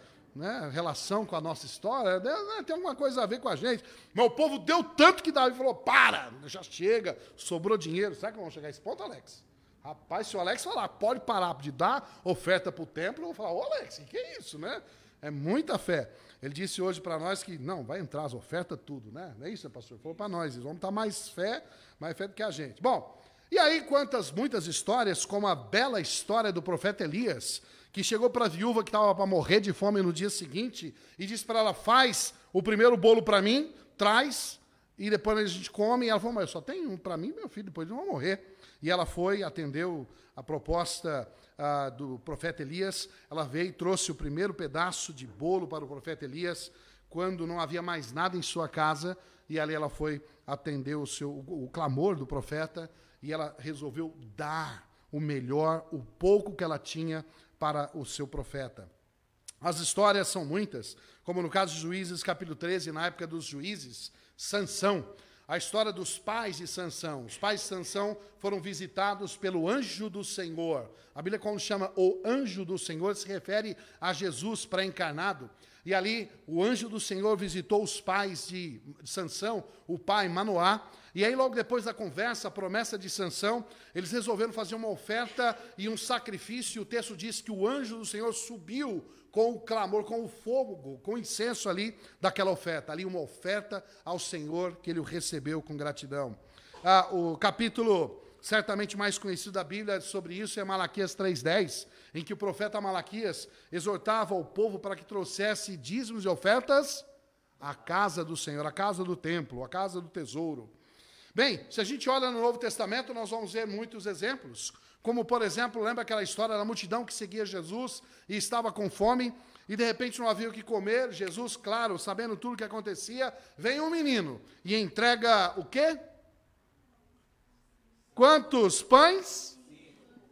relação com a nossa história, né? Tem alguma coisa a ver com a gente. Mas o povo deu tanto que Davi falou, para, já chega, sobrou dinheiro. Será que vamos chegar a esse ponto, Alex? Rapaz, se o Alex falar, pode parar de dar oferta para o templo, eu vou falar, ô Alex, que é isso, né? É muita fé. Ele disse hoje para nós que, não, vai entrar as ofertas, tudo, né? Não é isso, pastor? Ele falou para nós, eles vão estar mais fé do que a gente. Bom, e aí muitas histórias, como a bela história do profeta Elias, que chegou para a viúva que estava para morrer de fome no dia seguinte e disse para ela, faz o primeiro bolo para mim, traz, e depois a gente come. E ela falou, mas eu só tenho um para mim, meu filho, depois eles vão morrer. E ela foi, atendeu a proposta do profeta Elias, ela veio e trouxe o primeiro pedaço de bolo para o profeta Elias, quando não havia mais nada em sua casa, e ali ela foi atender o clamor do profeta, e ela resolveu dar o melhor, o pouco que ela tinha para o seu profeta. As histórias são muitas, como no caso de Juízes, capítulo 13, na época dos juízes, Sansão, a história dos pais de Sansão. Os pais de Sansão foram visitados pelo anjo do Senhor. A Bíblia, quando chama o anjo do Senhor, se refere a Jesus pré-encarnado. E ali, o anjo do Senhor visitou os pais de Sansão, o pai Manoá. E aí, logo depois da conversa, a promessa de Sansão, eles resolveram fazer uma oferta e um sacrifício. E o texto diz que o anjo do Senhor subiu com o clamor, com o fogo, com o incenso ali daquela oferta. Ali uma oferta ao Senhor que ele o recebeu com gratidão. O capítulo certamente mais conhecido da Bíblia sobre isso é Malaquias 3:10, em que o profeta Malaquias exortava o povo para que trouxesse dízimos e ofertas à casa do Senhor, à casa do templo, à casa do tesouro. Bem, se a gente olha no Novo Testamento, nós vamos ver muitos exemplos, como, por exemplo, lembra aquela história da multidão que seguia Jesus e estava com fome, e de repente não havia o que comer. Jesus, claro, sabendo tudo o que acontecia, vem um menino e entrega o quê? Quantos pães?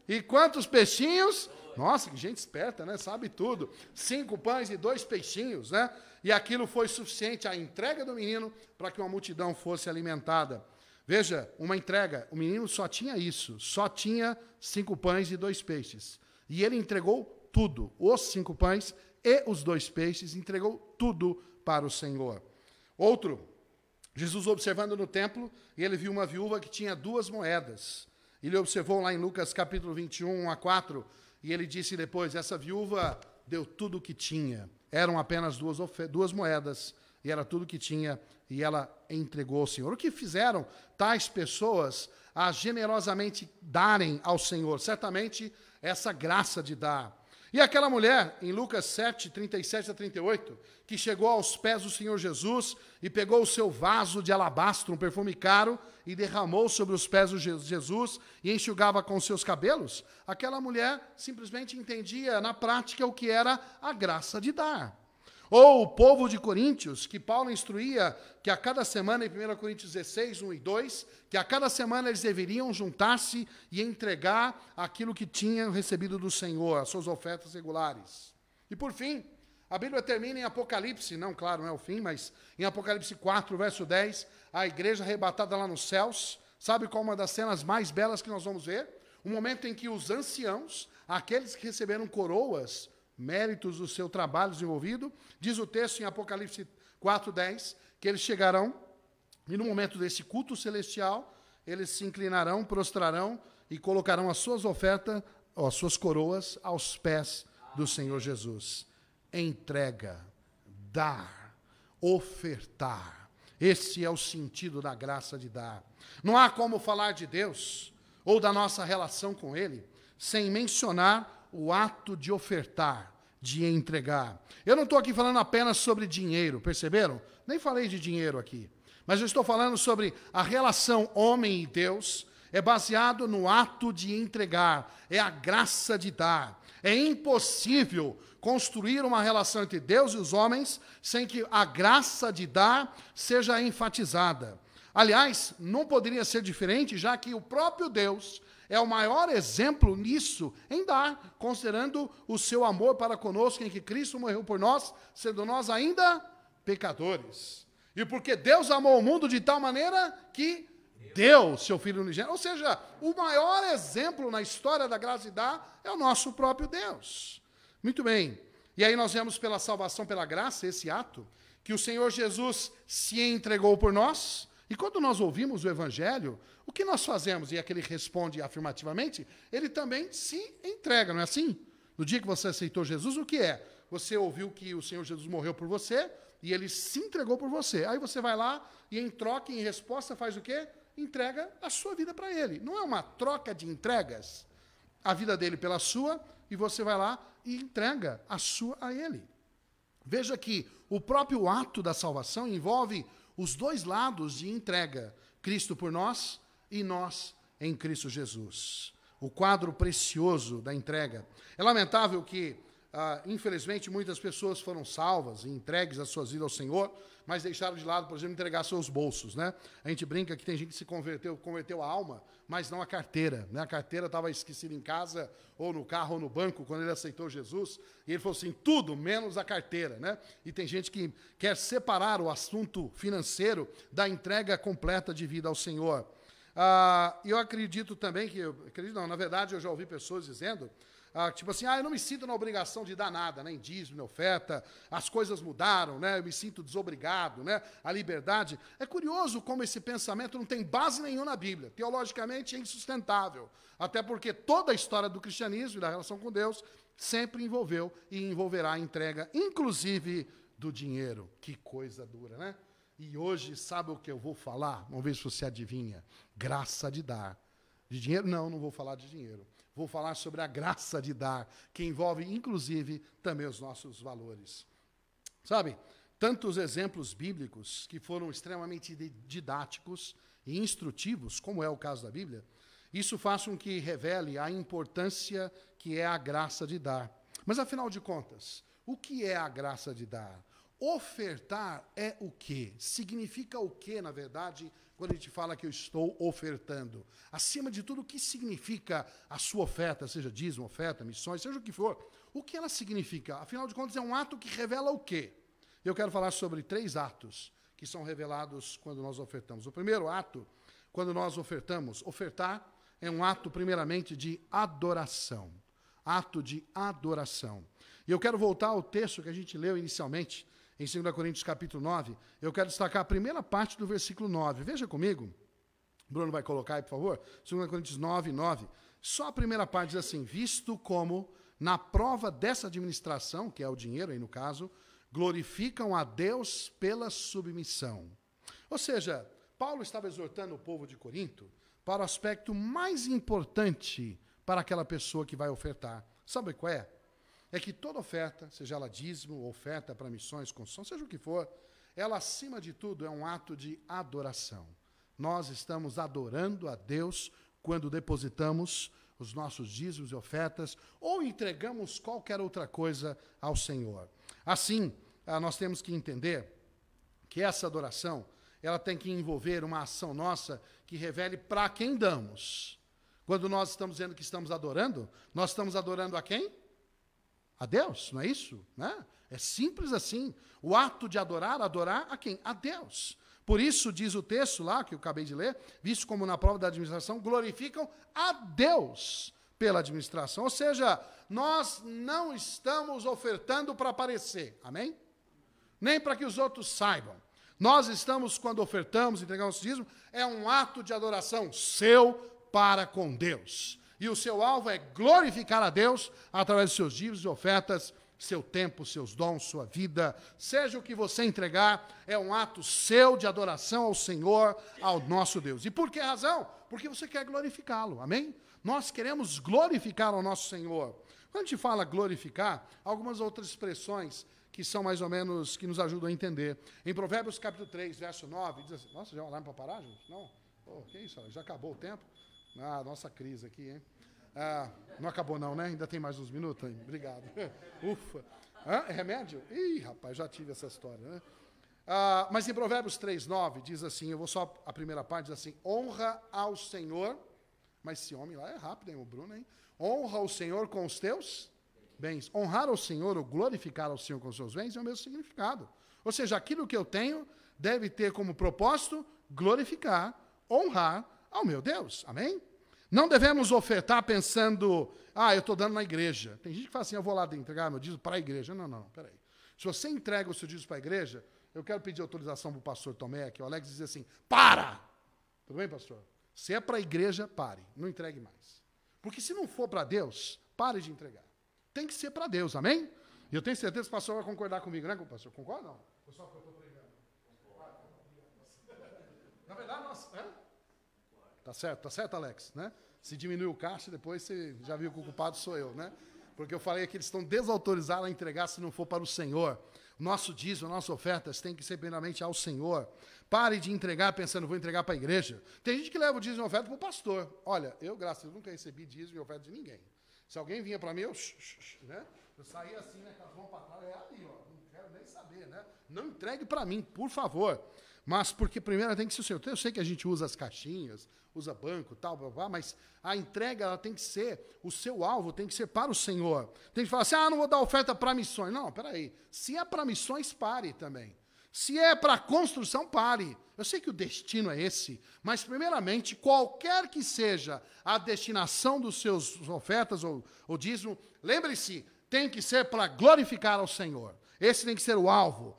E quantos peixinhos? Nossa, que gente esperta, né? Sabe tudo. 5 pães e 2 peixinhos, né? E aquilo foi suficiente, a entrega do menino, para que uma multidão fosse alimentada. Veja, uma entrega, o menino só tinha isso, só tinha 5 pães e 2 peixes. E ele entregou tudo, os 5 pães e os 2 peixes, entregou tudo para o Senhor. Outro, Jesus observando no templo, e ele viu uma viúva que tinha 2 moedas. Ele observou lá em Lucas capítulo 21, 1-4, e ele disse depois, essa viúva deu tudo o que tinha. Eram apenas 2 moedas, e era tudo o que tinha, e ela entregou ao Senhor. O que fizeram tais pessoas a generosamente darem ao Senhor? Certamente essa graça de dar. E aquela mulher, em Lucas 7, 37-38, que chegou aos pés do Senhor Jesus e pegou o seu vaso de alabastro, um perfume caro, e derramou sobre os pés de Jesus e enxugava com seus cabelos, aquela mulher simplesmente entendia na prática o que era a graça de dar. Ou o povo de Coríntios, que Paulo instruía que a cada semana, em 1 Coríntios 16, 1 e 2, que a cada semana eles deveriam juntar-se e entregar aquilo que tinham recebido do Senhor, as suas ofertas regulares. E por fim, a Bíblia termina em Apocalipse, não, claro, não é o fim, mas em Apocalipse 4, verso 10, a igreja arrebatada lá nos céus. Sabe qual é uma das cenas mais belas que nós vamos ver? Um momento em que os anciãos, aqueles que receberam coroas, méritos do seu trabalho desenvolvido, diz o texto em Apocalipse 4:10, que eles chegarão, e no momento desse culto celestial, eles se inclinarão, prostrarão e colocarão as suas ofertas, as suas coroas, aos pés do Senhor Jesus. Entrega, dar, ofertar. Esse é o sentido da graça de dar. Não há como falar de Deus, ou da nossa relação com Ele, sem mencionar o ato de ofertar, de entregar. Eu não estou aqui falando apenas sobre dinheiro, perceberam? Nem falei de dinheiro aqui. Mas eu estou falando sobre a relação homem e Deus, é baseado no ato de entregar, é a graça de dar. É impossível construir uma relação entre Deus e os homens sem que a graça de dar seja enfatizada. Aliás, não poderia ser diferente, já que o próprio Deus é o maior exemplo nisso, em dar, considerando o seu amor para conosco, em que Cristo morreu por nós, sendo nós ainda pecadores. E porque Deus amou o mundo de tal maneira que deu seu Filho unigênito. Ou seja, o maior exemplo na história da graça de dar é o nosso próprio Deus. Muito bem. E aí nós vemos pela salvação, pela graça, esse ato, que o Senhor Jesus se entregou por nós. E quando nós ouvimos o Evangelho, o que nós fazemos? E é que ele responde afirmativamente, ele também se entrega, não é assim? No dia que você aceitou Jesus, o que é? Você ouviu que o Senhor Jesus morreu por você, e ele se entregou por você. Aí você vai lá e em troca, em resposta, faz o quê? Entrega a sua vida para ele. Não é uma troca de entregas, a vida dele pela sua, e você vai lá e entrega a sua a ele. Veja que o próprio ato da salvação envolve os dois lados de entrega, Cristo por nós e nós em Cristo Jesus. O quadro precioso da entrega. É lamentável que, infelizmente, muitas pessoas foram salvas e entregues as suas vidas ao Senhor, mas deixaram de lado, por exemplo, entregar seus bolsos, né? A gente brinca que tem gente que se converteu a alma, mas não a carteira, né? A carteira estava esquecida em casa, ou no carro, ou no banco, quando ele aceitou Jesus, e ele falou assim, tudo menos a carteira, né? E tem gente que quer separar o assunto financeiro da entrega completa de vida ao Senhor. Eu acredito também na verdade, eu já ouvi pessoas dizendo, tipo assim, eu não me sinto na obrigação de dar nada, nem dízimo, nem oferta, as coisas mudaram, né? Eu me sinto desobrigado, né? A liberdade. É curioso como esse pensamento não tem base nenhuma na Bíblia. Teologicamente é insustentável, até porque toda a história do cristianismo e da relação com Deus sempre envolveu e envolverá a entrega, inclusive do dinheiro. Que coisa dura, né? E hoje, sabe o que eu vou falar? Vamos ver se você adivinha. Graça de dar. De dinheiro? Não vou falar de dinheiro. Vou falar sobre a graça de dar, que envolve, inclusive, também os nossos valores. Sabe, tantos exemplos bíblicos que foram extremamente didáticos e instrutivos, como é o caso da Bíblia, isso faz com que revele a importância que é a graça de dar. Mas, afinal de contas, o que é a graça de dar? Ofertar é o quê? Significa o quê, na verdade, quando a gente fala que eu estou ofertando? Acima de tudo, o que significa a sua oferta, seja dízimo, oferta, missões, seja o que for? O que ela significa? Afinal de contas, é um ato que revela o quê? Eu quero falar sobre 3 atos que são revelados quando nós ofertamos. O primeiro ato, quando nós ofertamos, ofertar é um ato, primeiramente, de adoração. Ato de adoração. E eu quero voltar ao texto que a gente leu inicialmente, em 2 Coríntios capítulo 9, eu quero destacar a primeira parte do versículo 9. Veja comigo. Bruno vai colocar aí, por favor. 2 Coríntios 9, 9. Só a primeira parte diz assim, visto como, na prova dessa administração, que é o dinheiro aí no caso, glorificam a Deus pela submissão. Ou seja, Paulo estava exortando o povo de Corinto para o aspecto mais importante para aquela pessoa que vai ofertar. Sabe qual é? É que toda oferta, seja ela dízimo, oferta para missões, construção, seja o que for, ela, acima de tudo, é um ato de adoração. Nós estamos adorando a Deus quando depositamos os nossos dízimos e ofertas ou entregamos qualquer outra coisa ao Senhor. Assim, nós temos que entender que essa adoração, ela tem que envolver uma ação nossa que revele para quem damos. Quando nós estamos dizendo que estamos adorando, nós estamos adorando a quem? A Deus, não é isso? Né? É simples assim. O ato de adorar a quem? A Deus. Por isso, diz o texto lá, que eu acabei de ler, visto como na prova da administração, glorificam a Deus pela administração. Ou seja, nós não estamos ofertando para aparecer, amém? Nem para que os outros saibam. Nós estamos, quando ofertamos, entregamos o dízimo, é um ato de adoração seu para com Deus. E o seu alvo é glorificar a Deus através dos seus dízimos e ofertas, seu tempo, seus dons, sua vida. Seja o que você entregar, é um ato seu de adoração ao Senhor, ao nosso Deus. E por que razão? Porque você quer glorificá-lo, amém? Nós queremos glorificar ao nosso Senhor. Quando a gente fala glorificar, algumas outras expressões que são mais ou menos, que nos ajudam a entender. Em Provérbios capítulo 3, verso 9, diz assim, nossa, já é um alarme para parar, gente? Não? Oh, que isso, já acabou o tempo? Ah, nossa crise aqui, hein? Ah, não acabou não, né? Ainda tem mais uns minutos? Hein? Obrigado. Ufa. É remédio? Ih, rapaz, já tive essa história, né? Mas em Provérbios 3:9 diz assim, eu vou só a primeira parte, diz assim, honra ao Senhor, mas esse homem lá é rápido, hein, o Bruno, hein? Honra o Senhor com os teus bens. Honrar ao Senhor ou glorificar ao Senhor com os seus bens é o mesmo significado. Ou seja, aquilo que eu tenho deve ter como propósito glorificar, honrar ao meu Deus. Amém? Não devemos ofertar pensando, eu estou dando na igreja. Tem gente que fala assim, eu vou lá entregar meu dízimo para a igreja. Não, peraí. Se você entrega o seu dízimo para a igreja, eu quero pedir autorização para o pastor Tomé, que o Alex diz assim, para! Tudo bem, pastor? Se é para a igreja, pare. Não entregue mais. Porque se não for para Deus, pare de entregar. Tem que ser para Deus, amém? E eu tenho certeza que o pastor vai concordar comigo, né, pastor? Concorda ou não? Foi só porque eu estou pregando. Na verdade, nós... Tá certo, Alex, né? Se diminuir o caixa, depois você já viu que o culpado sou eu, né? Porque eu falei que eles estão desautorizados a entregar se não for para o Senhor. O nosso dízimo, as nossas ofertas tem que ser primeiramente ao Senhor. Pare de entregar pensando, vou entregar para a igreja. Tem gente que leva o dízimo e oferta para o pastor. Olha, eu, graças a Deus, nunca recebi dízimo e oferta de ninguém. Se alguém vinha para mim, né? Eu saía assim, né, com as mãos para trás, ali, ó, não quero nem saber, né? Não entregue para mim, por favor. Mas porque primeiro tem que ser o Senhor. Eu sei que a gente usa as caixinhas, usa banco, tal, blá, blá, mas a entrega ela tem que ser, o seu alvo tem que ser para o Senhor. Tem que falar assim, não vou dar oferta para missões. Não, peraí. Se é para missões, pare também. Se é para construção, pare. Eu sei que o destino é esse, mas primeiramente, qualquer que seja a destinação dos seus ofertas ou dízimo, lembre-se, tem que ser para glorificar ao Senhor. Esse tem que ser o alvo.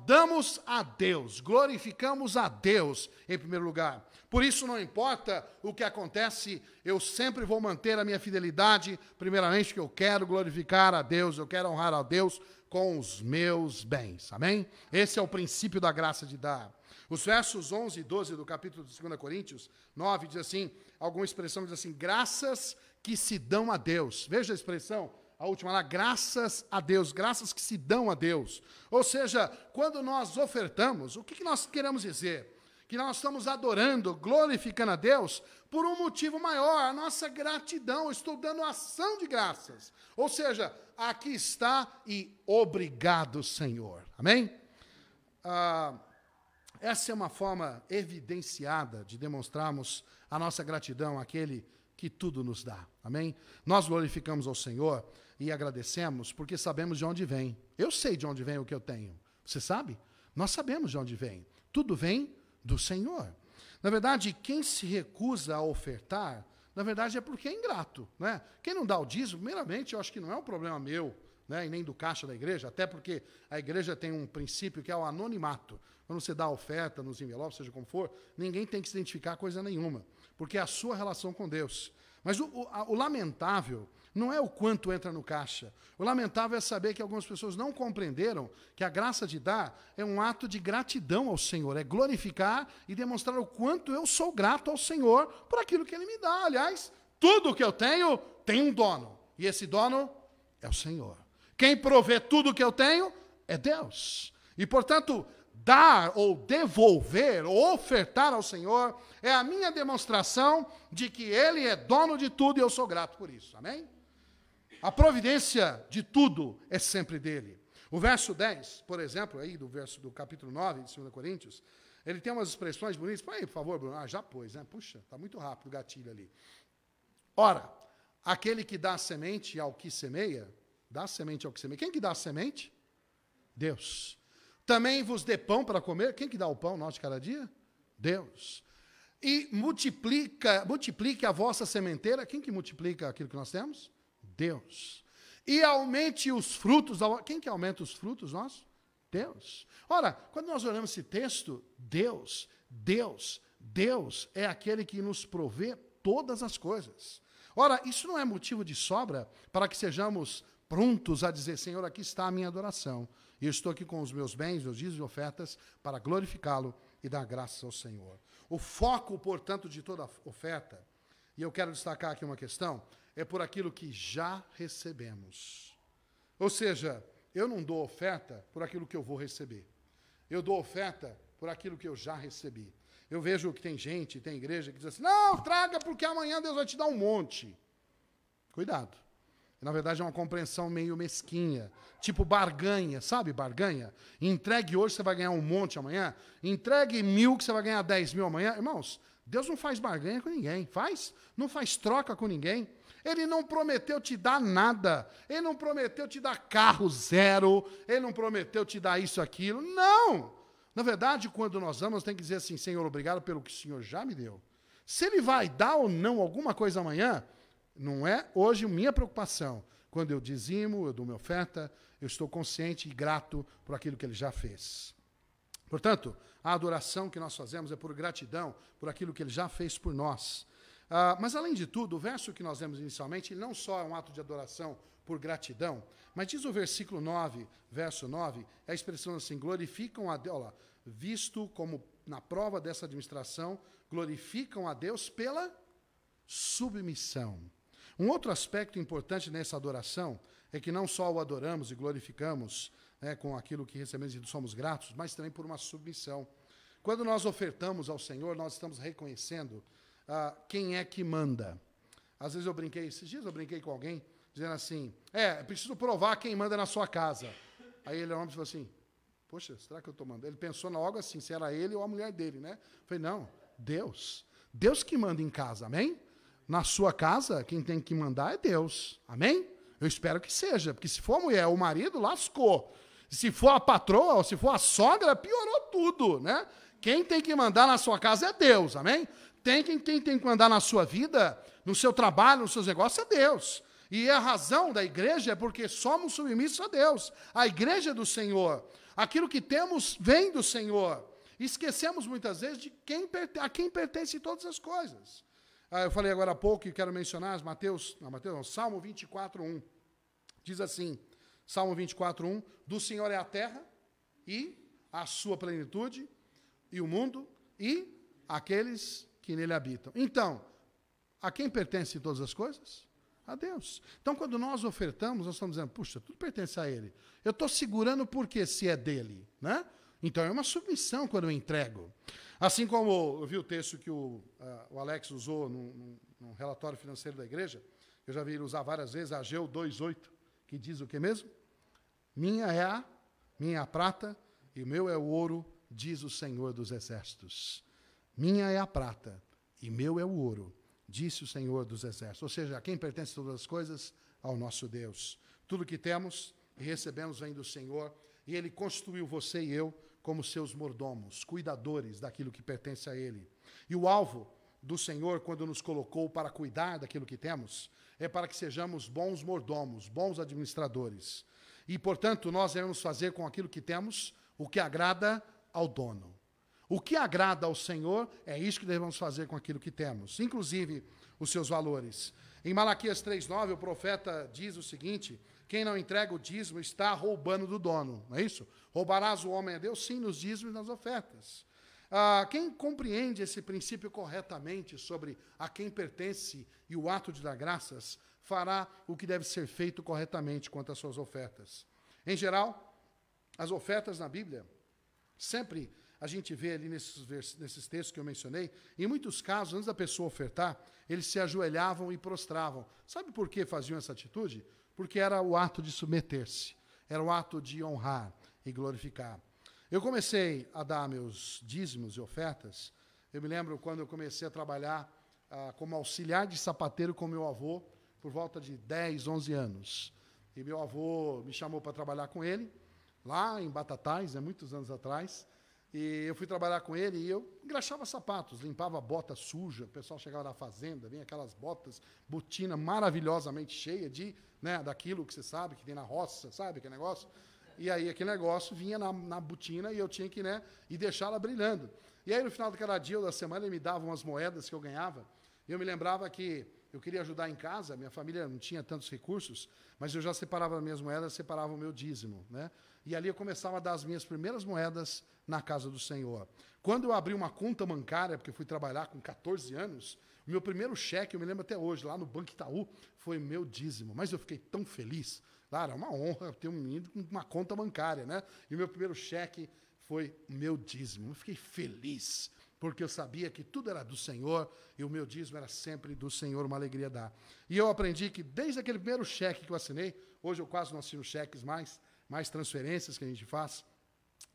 Damos a Deus, glorificamos a Deus em primeiro lugar. Por isso não importa o que acontece, eu sempre vou manter a minha fidelidade, primeiramente porque eu quero glorificar a Deus, eu quero honrar a Deus com os meus bens. Amém? Esse é o princípio da graça de dar. Os versos 11 e 12 do capítulo de 2 Coríntios 9 diz assim, alguma expressão diz assim, graças que se dão a Deus. Veja a expressão, a última lá, graças a Deus, graças que se dão a Deus. Ou seja, quando nós ofertamos, o que nós queremos dizer? Que nós estamos adorando, glorificando a Deus por um motivo maior, a nossa gratidão. Eu estou dando ação de graças. Ou seja, aqui está e obrigado, Senhor. Amém? Essa é uma forma evidenciada de demonstrarmos a nossa gratidão àquele que tudo nos dá. Amém? Nós glorificamos ao Senhor e agradecemos porque sabemos de onde vem. Eu sei de onde vem o que eu tenho. Você sabe? Nós sabemos de onde vem. Tudo vem do Senhor. Na verdade, quem se recusa a ofertar, na verdade é porque é ingrato, né? Quem não dá o dízimo, primeiramente, eu acho que não é um problema meu, né, e nem do caixa da igreja, até porque a igreja tem um princípio que é o anonimato. Quando você dá a oferta nos envelopes, seja como for, ninguém tem que se identificar coisa nenhuma, porque é a sua relação com Deus. Mas o lamentável não é o quanto entra no caixa. O lamentável é saber que algumas pessoas não compreenderam que a graça de dar é um ato de gratidão ao Senhor, é glorificar e demonstrar o quanto eu sou grato ao Senhor por aquilo que Ele me dá. Aliás, tudo que eu tenho tem um dono, e esse dono é o Senhor. Quem provê tudo que eu tenho é Deus. E, portanto, dar ou devolver ou ofertar ao Senhor é a minha demonstração de que Ele é dono de tudo e eu sou grato por isso. Amém? A providência de tudo é sempre dele. O verso 10, por exemplo, aí do capítulo 9 de 2 Coríntios, ele tem umas expressões bonitas. Põe aí, por favor, Bruno. Já pôs, né? Puxa, está muito rápido o gatilho ali. Ora, aquele que dá semente ao que semeia, dá semente ao que semeia. Quem que dá a semente? Deus. Também vos dê pão para comer. Quem que dá o pão nosso de cada dia? Deus. E multiplique a vossa sementeira. Quem que multiplica aquilo que nós temos? Deus. E aumente os frutos. Quem que aumenta os frutos nossos? Deus. Ora, quando nós olhamos esse texto, Deus é aquele que nos provê todas as coisas. Ora, isso não é motivo de sobra para que sejamos prontos a dizer, Senhor, aqui está a minha adoração. E eu estou aqui com os meus bens, meus dízimos e ofertas para glorificá-lo e dar graças ao Senhor. O foco, portanto, de toda oferta, e eu quero destacar aqui uma questão, é por aquilo que já recebemos. Ou seja, eu não dou oferta por aquilo que eu vou receber. Eu dou oferta por aquilo que eu já recebi. Eu vejo que tem gente, tem igreja que diz assim, não, traga porque amanhã Deus vai te dar um monte. Cuidado. Na verdade é uma compreensão meio mesquinha, tipo barganha, sabe barganha? Entregue hoje, você vai ganhar um monte amanhã. Entregue 1.000 que você vai ganhar 10.000 amanhã. Irmãos, Deus não faz barganha com ninguém, não faz troca com ninguém. Ele não prometeu te dar nada, ele não prometeu te dar carro zero, ele não prometeu te dar isso, aquilo, não! Na verdade, quando nós damos, tem que dizer assim, Senhor, obrigado pelo que o Senhor já me deu. Se ele vai dar ou não alguma coisa amanhã, não é hoje minha preocupação. Quando eu dizimo, eu dou minha oferta, eu estou consciente e grato por aquilo que ele já fez. Portanto, a adoração que nós fazemos é por gratidão, por aquilo que ele já fez por nós. Mas, além de tudo, o verso que nós lemos inicialmente, ele não só é um ato de adoração por gratidão, mas diz o versículo 9, verso 9, a expressão assim, glorificam a Deus, visto como na prova dessa administração, glorificam a Deus pela submissão. Um outro aspecto importante nessa adoração é que não só o adoramos e glorificamos, né, com aquilo que recebemos e somos gratos, mas também por uma submissão. Quando nós ofertamos ao Senhor, nós estamos reconhecendo quem é que manda. Às vezes esses dias eu brinquei com alguém, dizendo assim, preciso provar quem manda na sua casa. Aí ele falou assim, poxa, será que eu estou mandando? Ele pensou logo assim, se era ele ou a mulher dele, né? Eu falei, não, Deus. Deus que manda em casa, amém? Na sua casa, quem tem que mandar é Deus, amém? Eu espero que seja, porque se for a mulher ou o marido, lascou. Se for a patroa ou se for a sogra, piorou tudo, né? Quem tem que mandar na sua casa é Deus, amém? Quem tem que mandar na sua vida, no seu trabalho, nos seus negócios, é Deus. E a razão da igreja é porque somos submissos a Deus. A igreja é do Senhor. Aquilo que temos vem do Senhor. Esquecemos muitas vezes de a quem pertence todas as coisas. Eu falei agora há pouco e quero mencionar Salmo 24:1. Diz assim, Salmo 24:1, do Senhor é a terra e a sua plenitude, e o mundo e aqueles que nele habitam. Então, a quem pertence todas as coisas? A Deus. Então, quando nós ofertamos, nós estamos dizendo, puxa, tudo pertence a Ele. Eu estou segurando porque se é dele, né? Então, é uma submissão quando eu entrego. Assim como eu vi o texto que o Alex usou no relatório financeiro da igreja, eu já vi ele usar várias vezes, Ageu 2:8, que diz o que mesmo? Minha é a prata e o meu é o ouro, diz o Senhor dos Exércitos. Minha é a prata e meu é o ouro, disse o Senhor dos Exércitos. Ou seja, a quem pertence todas as coisas? Ao nosso Deus. Tudo que temos e recebemos vem do Senhor, e Ele constituiu você e eu como seus mordomos, cuidadores daquilo que pertence a Ele. E o alvo do Senhor, quando nos colocou para cuidar daquilo que temos, é para que sejamos bons mordomos, bons administradores. E, portanto, nós devemos fazer com aquilo que temos o que agrada ao dono. O que agrada ao Senhor é isso que devemos fazer com aquilo que temos, inclusive os seus valores. Em Malaquias 3:9, o profeta diz o seguinte, quem não entrega o dízimo está roubando do dono, não é isso? Roubarás o homem a Deus, sim, nos dízimos e nas ofertas. Quem compreende esse princípio corretamente sobre a quem pertence e o ato de dar graças, fará o que deve ser feito corretamente quanto às suas ofertas. Em geral, as ofertas na Bíblia, sempre a gente vê ali nesses textos que eu mencionei, em muitos casos, antes da pessoa ofertar, eles se ajoelhavam e prostravam. Sabe por que faziam essa atitude? Porque era o ato de submeter-se, era o ato de honrar e glorificar. Eu comecei a dar meus dízimos e ofertas, eu me lembro quando eu comecei a trabalhar como auxiliar de sapateiro com meu avô, por volta de 10, 11 anos. E meu avô me chamou para trabalhar com ele, lá em Batatais, muitos anos atrás. E eu fui trabalhar com ele e eu engraxava sapatos, limpava bota suja, o pessoal chegava na fazenda, vinha aquelas botas, botina maravilhosamente cheia daquilo que você sabe, que tem na roça, sabe aquele negócio? E aí aquele negócio vinha na botina e eu tinha que ir deixá-la brilhando. E aí no final daquela dia ou da semana ele me dava umas moedas que eu ganhava, e eu me lembrava que eu queria ajudar em casa, minha família não tinha tantos recursos, mas eu já separava as minhas moedas, separava o meu dízimo, né? E ali eu começava a dar as minhas primeiras moedas na casa do Senhor. Quando eu abri uma conta bancária, porque eu fui trabalhar com 14 anos, o meu primeiro cheque, eu me lembro até hoje, lá no Banco Itaú, foi meu dízimo. Mas eu fiquei tão feliz. Claro, é uma honra ter um menino com uma conta bancária, né? E o meu primeiro cheque foi meu dízimo. Eu fiquei feliz. porque eu sabia que tudo era do Senhor e o meu dízimo era sempre do Senhor, uma alegria dar. E eu aprendi que desde aquele primeiro cheque que eu assinei, hoje eu quase não assino cheques mais transferências que a gente faz,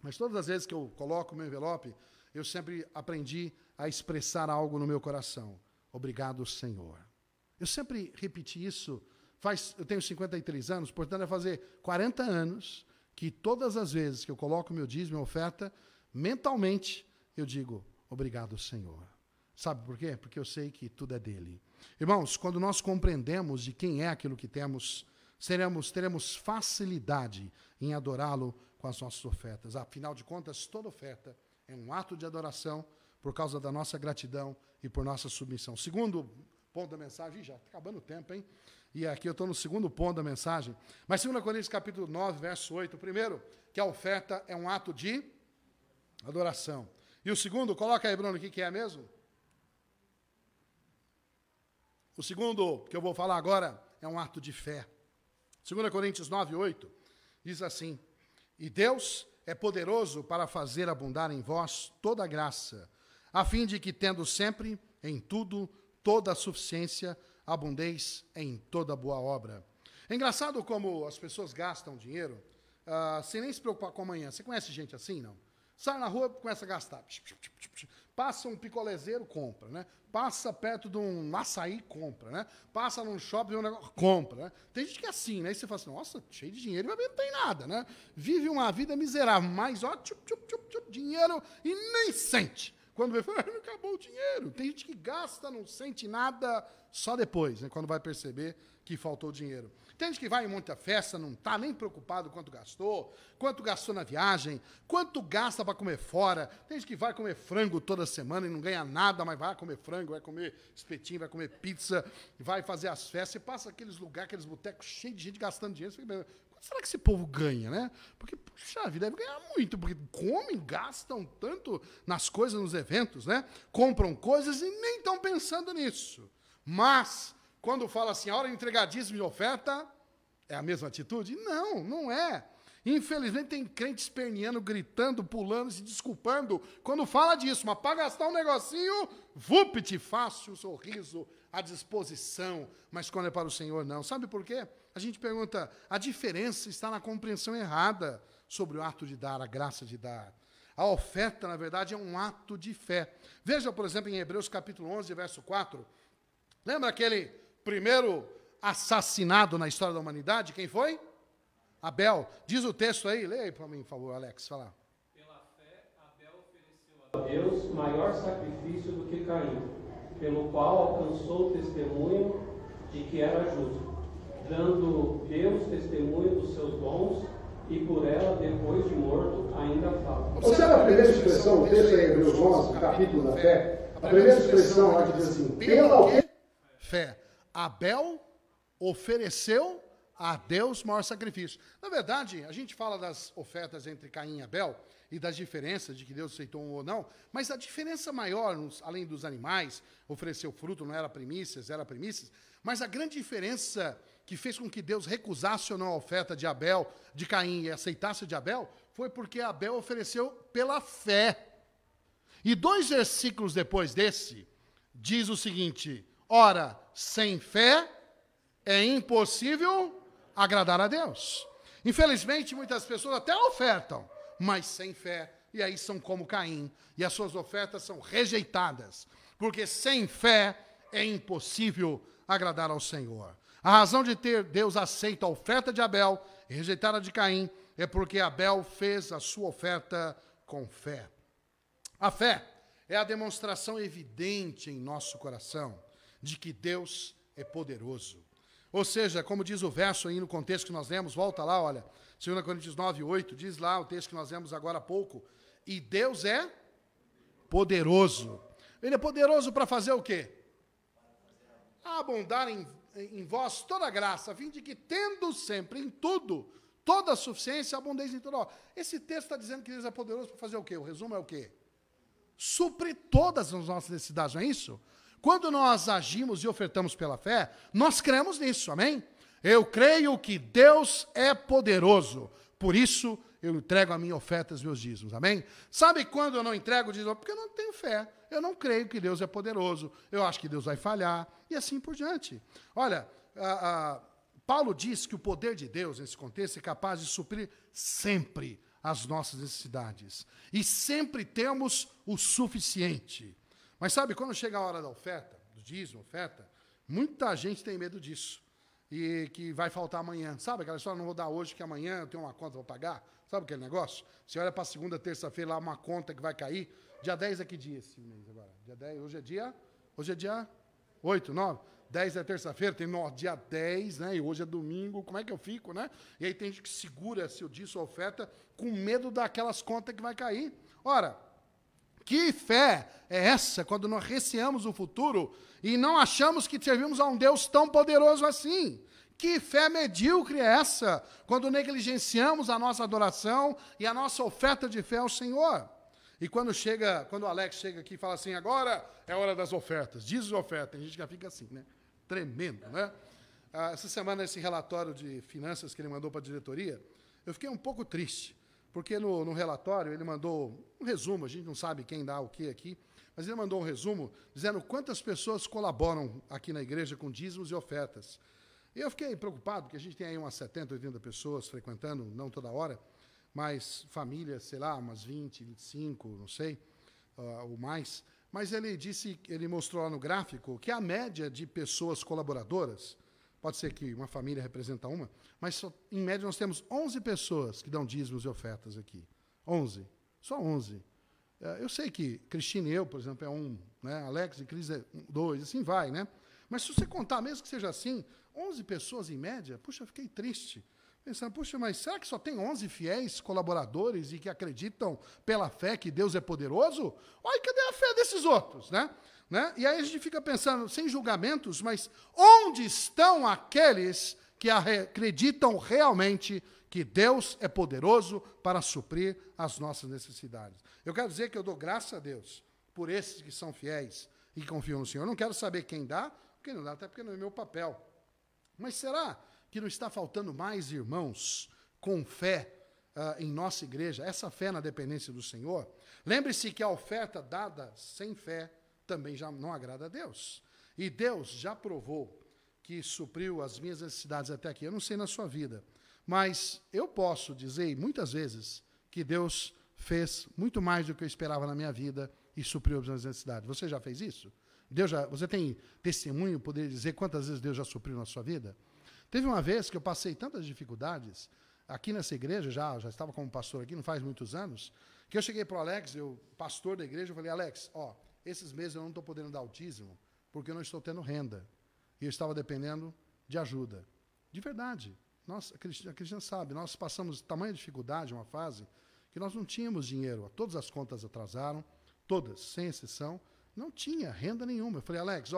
mas todas as vezes que eu coloco o meu envelope, eu sempre aprendi a expressar algo no meu coração. Obrigado, Senhor. Eu sempre repeti isso, eu tenho 53 anos, portanto vai fazer 40 anos que todas as vezes que eu coloco o meu dízimo e oferta, mentalmente eu digo, obrigado, Senhor. Sabe por quê? Porque eu sei que tudo é dele. Irmãos, quando nós compreendemos de quem é aquilo que temos, teremos facilidade em adorá-lo com as nossas ofertas. Afinal de contas, toda oferta é um ato de adoração por causa da nossa gratidão e por nossa submissão. Segundo ponto da mensagem, já está acabando o tempo, hein? E aqui eu estou no segundo ponto da mensagem. Mas 2 Coríntios capítulo 9, verso 8, o primeiro, que a oferta é um ato de adoração. E o segundo, coloca aí, Bruno, o que é mesmo? O segundo que eu vou falar agora é um ato de fé. 2 Coríntios 9, 8, diz assim, e Deus é poderoso para fazer abundar em vós toda a graça, a fim de que, tendo sempre, em tudo, toda a suficiência, abundeis em toda boa obra. É engraçado como as pessoas gastam dinheiro sem nem se preocupar com amanhã. Você conhece gente assim, não? Sai na rua, começa a gastar. Passa um picolézeiro, compra, né? Passa perto de um açaí, compra, né? Passa num shopping, um negócio, compra, né? Tem gente que é assim, né? Aí você fala assim, nossa, cheio de dinheiro, mas não tem nada, né? Vive uma vida miserável, mas, ó, dinheiro e nem sente. Quando vê, acabou o dinheiro. Tem gente que gasta, não sente nada, só depois, né? Quando vai perceber que faltou dinheiro. Tem gente que vai em muita festa, não está nem preocupado quanto gastou na viagem, quanto gasta para comer fora. Tem gente que vai comer frango toda semana e não ganha nada, mas vai comer frango, vai comer espetinho, vai comer pizza, vai fazer as festas. Você passa aqueles lugares, aqueles botecos cheios de gente gastando dinheiro. Você fica, quanto será que esse povo ganha, né? Porque, puxa vida, deve ganhar muito, porque comem, gastam tanto nas coisas, nos eventos, né? Compram coisas e nem estão pensando nisso. Mas quando fala assim, a hora de entregar dízimo de oferta, é a mesma atitude? Não, não é. Infelizmente tem crente esperneando, gritando, pulando, se desculpando, quando fala disso, mas para gastar um negocinho, vupt, fácil, sorriso, à disposição, mas quando é para o Senhor, não. Sabe por quê? A gente pergunta, a diferença está na compreensão errada sobre o ato de dar, a graça de dar. A oferta, na verdade, é um ato de fé. Veja, por exemplo, em Hebreus capítulo 11, verso 4, lembra aquele primeiro assassinado na história da humanidade? Quem foi? Abel. Diz o texto aí, leia aí para mim, por favor, Alex, fala. Pela fé, Abel ofereceu a Deus maior sacrifício do que Caim, pelo qual alcançou o testemunho de que era justo, dando Deus testemunho dos seus dons, e por ela, depois de morto, ainda fala. Observa a primeira expressão, o texto aí, Hebreus 11, capítulo da fé. A primeira expressão lá que diz assim, pela fé, Abel ofereceu a Deus maior sacrifício. Na verdade, a gente fala das ofertas entre Caim e Abel e das diferenças de que Deus aceitou um ou não, mas a diferença maior, além dos animais, ofereceu fruto, não era primícias, era primícias, mas a grande diferença que fez com que Deus recusasse ou não a oferta de Abel, de Caim, e aceitasse de Abel, foi porque Abel ofereceu pela fé. E 2 versículos depois desse, diz o seguinte, ora, sem fé é impossível agradar a Deus. Infelizmente, muitas pessoas até ofertam, mas sem fé, e aí são como Caim, e as suas ofertas são rejeitadas, porque sem fé é impossível agradar ao Senhor. A razão de ter Deus aceito a oferta de Abel e rejeitar a de Caim é porque Abel fez a sua oferta com fé. A fé é a demonstração evidente em nosso coração de que Deus é poderoso. Ou seja, como diz o verso aí no contexto que nós lemos, volta lá, olha, 2 Coríntios 9, 8, diz lá o texto que nós lemos agora há pouco, e Deus é poderoso. Ele é poderoso para fazer o quê? Abundar em vós toda a graça, a fim de que, tendo sempre em tudo, toda a suficiência, abundeis em tudo. Esse texto está dizendo que Deus é poderoso para fazer o quê? O resumo é o quê? Suprir todas as nossas necessidades, não é isso? Quando nós agimos e ofertamos pela fé, nós cremos nisso, amém? Eu creio que Deus é poderoso, por isso eu entrego a minha oferta, os meus dízimos, amém? Sabe quando eu não entrego o dízimo? Porque eu não tenho fé, eu não creio que Deus é poderoso, eu acho que Deus vai falhar, e assim por diante. Olha, Paulo diz que o poder de Deus, nesse contexto, é capaz de suprir sempre as nossas necessidades, e sempre temos o suficiente. Mas sabe, quando chega a hora da oferta, do dízimo, oferta, muita gente tem medo disso, e que vai faltar amanhã. Sabe aquela história, não vou dar hoje, que amanhã eu tenho uma conta, vou pagar? Sabe aquele negócio? Você olha para segunda, terça-feira, lá uma conta que vai cair. Dia 10 é que dia esse mês agora? Dia 10, hoje é dia 8, 9. 10 é terça-feira, tem dia 10, né? E hoje é domingo, como é que eu fico, né? E aí tem gente que segura seu dízimo, sua oferta, com medo daquelas contas que vai cair. Ora, que fé é essa quando nós receamos o futuro e não achamos que servimos a um Deus tão poderoso assim? Que fé medíocre é essa quando negligenciamos a nossa adoração e a nossa oferta de fé ao Senhor? E quando o Alex chega aqui e fala assim, agora é hora das ofertas, diz oferta, a gente já fica assim, né? Tremendo, né? Essa semana, esse relatório de finanças que ele mandou para a diretoria, eu fiquei um pouco triste. Porque no relatório ele mandou um resumo, a gente não sabe quem dá o que aqui, mas ele mandou um resumo dizendo quantas pessoas colaboram aqui na igreja com dízimos e ofertas. E eu fiquei preocupado, porque a gente tem aí umas 70, 80 pessoas frequentando, não toda hora, mas famílias, sei lá, umas 20, 25, não sei, ou mais. Mas ele mostrou lá no gráfico que a média de pessoas colaboradoras, pode ser que uma família representa uma, mas em média nós temos 11 pessoas que dão dízimos e ofertas aqui. 11. Só 11. Eu sei que Cristina e eu, por exemplo, é um, né? Alex e Cris é 2, assim vai, né? Mas se você contar, mesmo que seja assim, 11 pessoas em média, puxa, eu fiquei triste. Pensando, puxa, mas será que só tem 11 fiéis colaboradores e que acreditam pela fé que Deus é poderoso? Olha, cadê a fé desses outros, né? E aí a gente fica pensando, sem julgamentos, mas onde estão aqueles que acreditam realmente que Deus é poderoso para suprir as nossas necessidades? Eu quero dizer que eu dou graças a Deus por esses que são fiéis e que confiam no Senhor. Eu não quero saber quem dá, quem não dá, até porque não é meu papel. Mas será que não está faltando mais irmãos com fé em nossa igreja, essa fé na dependência do Senhor? Lembre-se que a oferta dada sem fé também já não agrada a Deus. E Deus já provou que supriu as minhas necessidades até aqui. Eu não sei na sua vida, mas eu posso dizer muitas vezes que Deus fez muito mais do que eu esperava na minha vida e supriu as minhas necessidades. Você já fez isso? Você tem testemunho, poder dizer quantas vezes Deus já supriu na sua vida? Teve uma vez que eu passei tantas dificuldades aqui nessa igreja, já estava como pastor aqui, não faz muitos anos, que eu cheguei para o Alex, pastor da igreja, eu falei, Alex, esses meses eu não estou podendo dar o dízimo, porque eu não estou tendo renda. E eu estava dependendo de ajuda. De verdade. A Cristina sabe, nós passamos tamanha dificuldade, uma fase, que nós não tínhamos dinheiro. Todas as contas atrasaram, todas, sem exceção, não tinha renda nenhuma. Eu falei, Alex,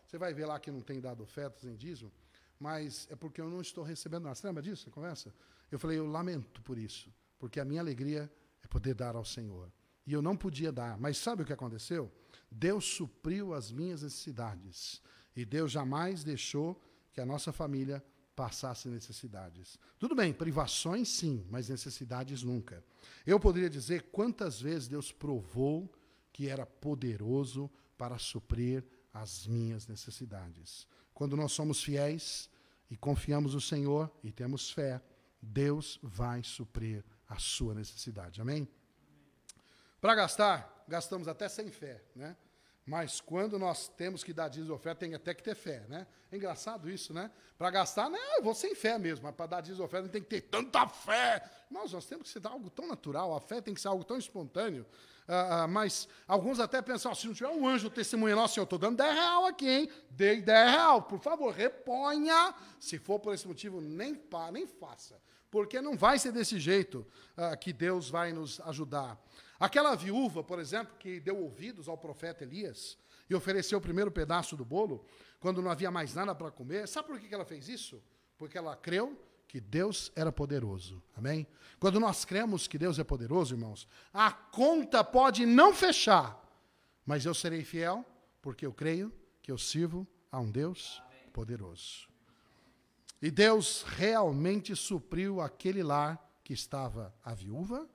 você vai ver lá que não tem dado ofertas em dízimo, mas é porque eu não estou recebendo nada. Você lembra disso, a conversa? Eu falei, eu lamento por isso, porque a minha alegria é poder dar ao Senhor. E eu não podia dar. Mas sabe o que aconteceu? Deus supriu as minhas necessidades. E Deus jamais deixou que a nossa família passasse necessidades. Tudo bem, privações sim, mas necessidades nunca. Eu poderia dizer quantas vezes Deus provou que era poderoso para suprir as minhas necessidades. Quando nós somos fiéis e confiamos no Senhor e temos fé, Deus vai suprir a sua necessidade. Amém? Para gastar, gastamos até sem fé, né? Mas quando nós temos que dar dízimo e oferta, tem até que ter fé, né? É engraçado isso, né? Para gastar, né, eu vou sem fé mesmo, mas para dar dízimo e oferta tem que ter tanta fé. Nós temos que ser algo tão natural, a fé tem que ser algo tão espontâneo. Mas alguns até pensam, se não tiver um anjo testemunhando, nossa, eu estou dando R$10 aqui, hein? Dei R$10, por favor, reponha. Se for por esse motivo, nem faça. Porque não vai ser desse jeito que Deus vai nos ajudar. Aquela viúva, por exemplo, que deu ouvidos ao profeta Elias e ofereceu o primeiro pedaço do bolo, quando não havia mais nada para comer, sabe por que ela fez isso? Porque ela creu que Deus era poderoso. Amém? Quando nós cremos que Deus é poderoso, irmãos, a conta pode não fechar, mas eu serei fiel, porque eu creio que eu sirvo a um Deus poderoso. E Deus realmente supriu aquele lar que estava a viúva,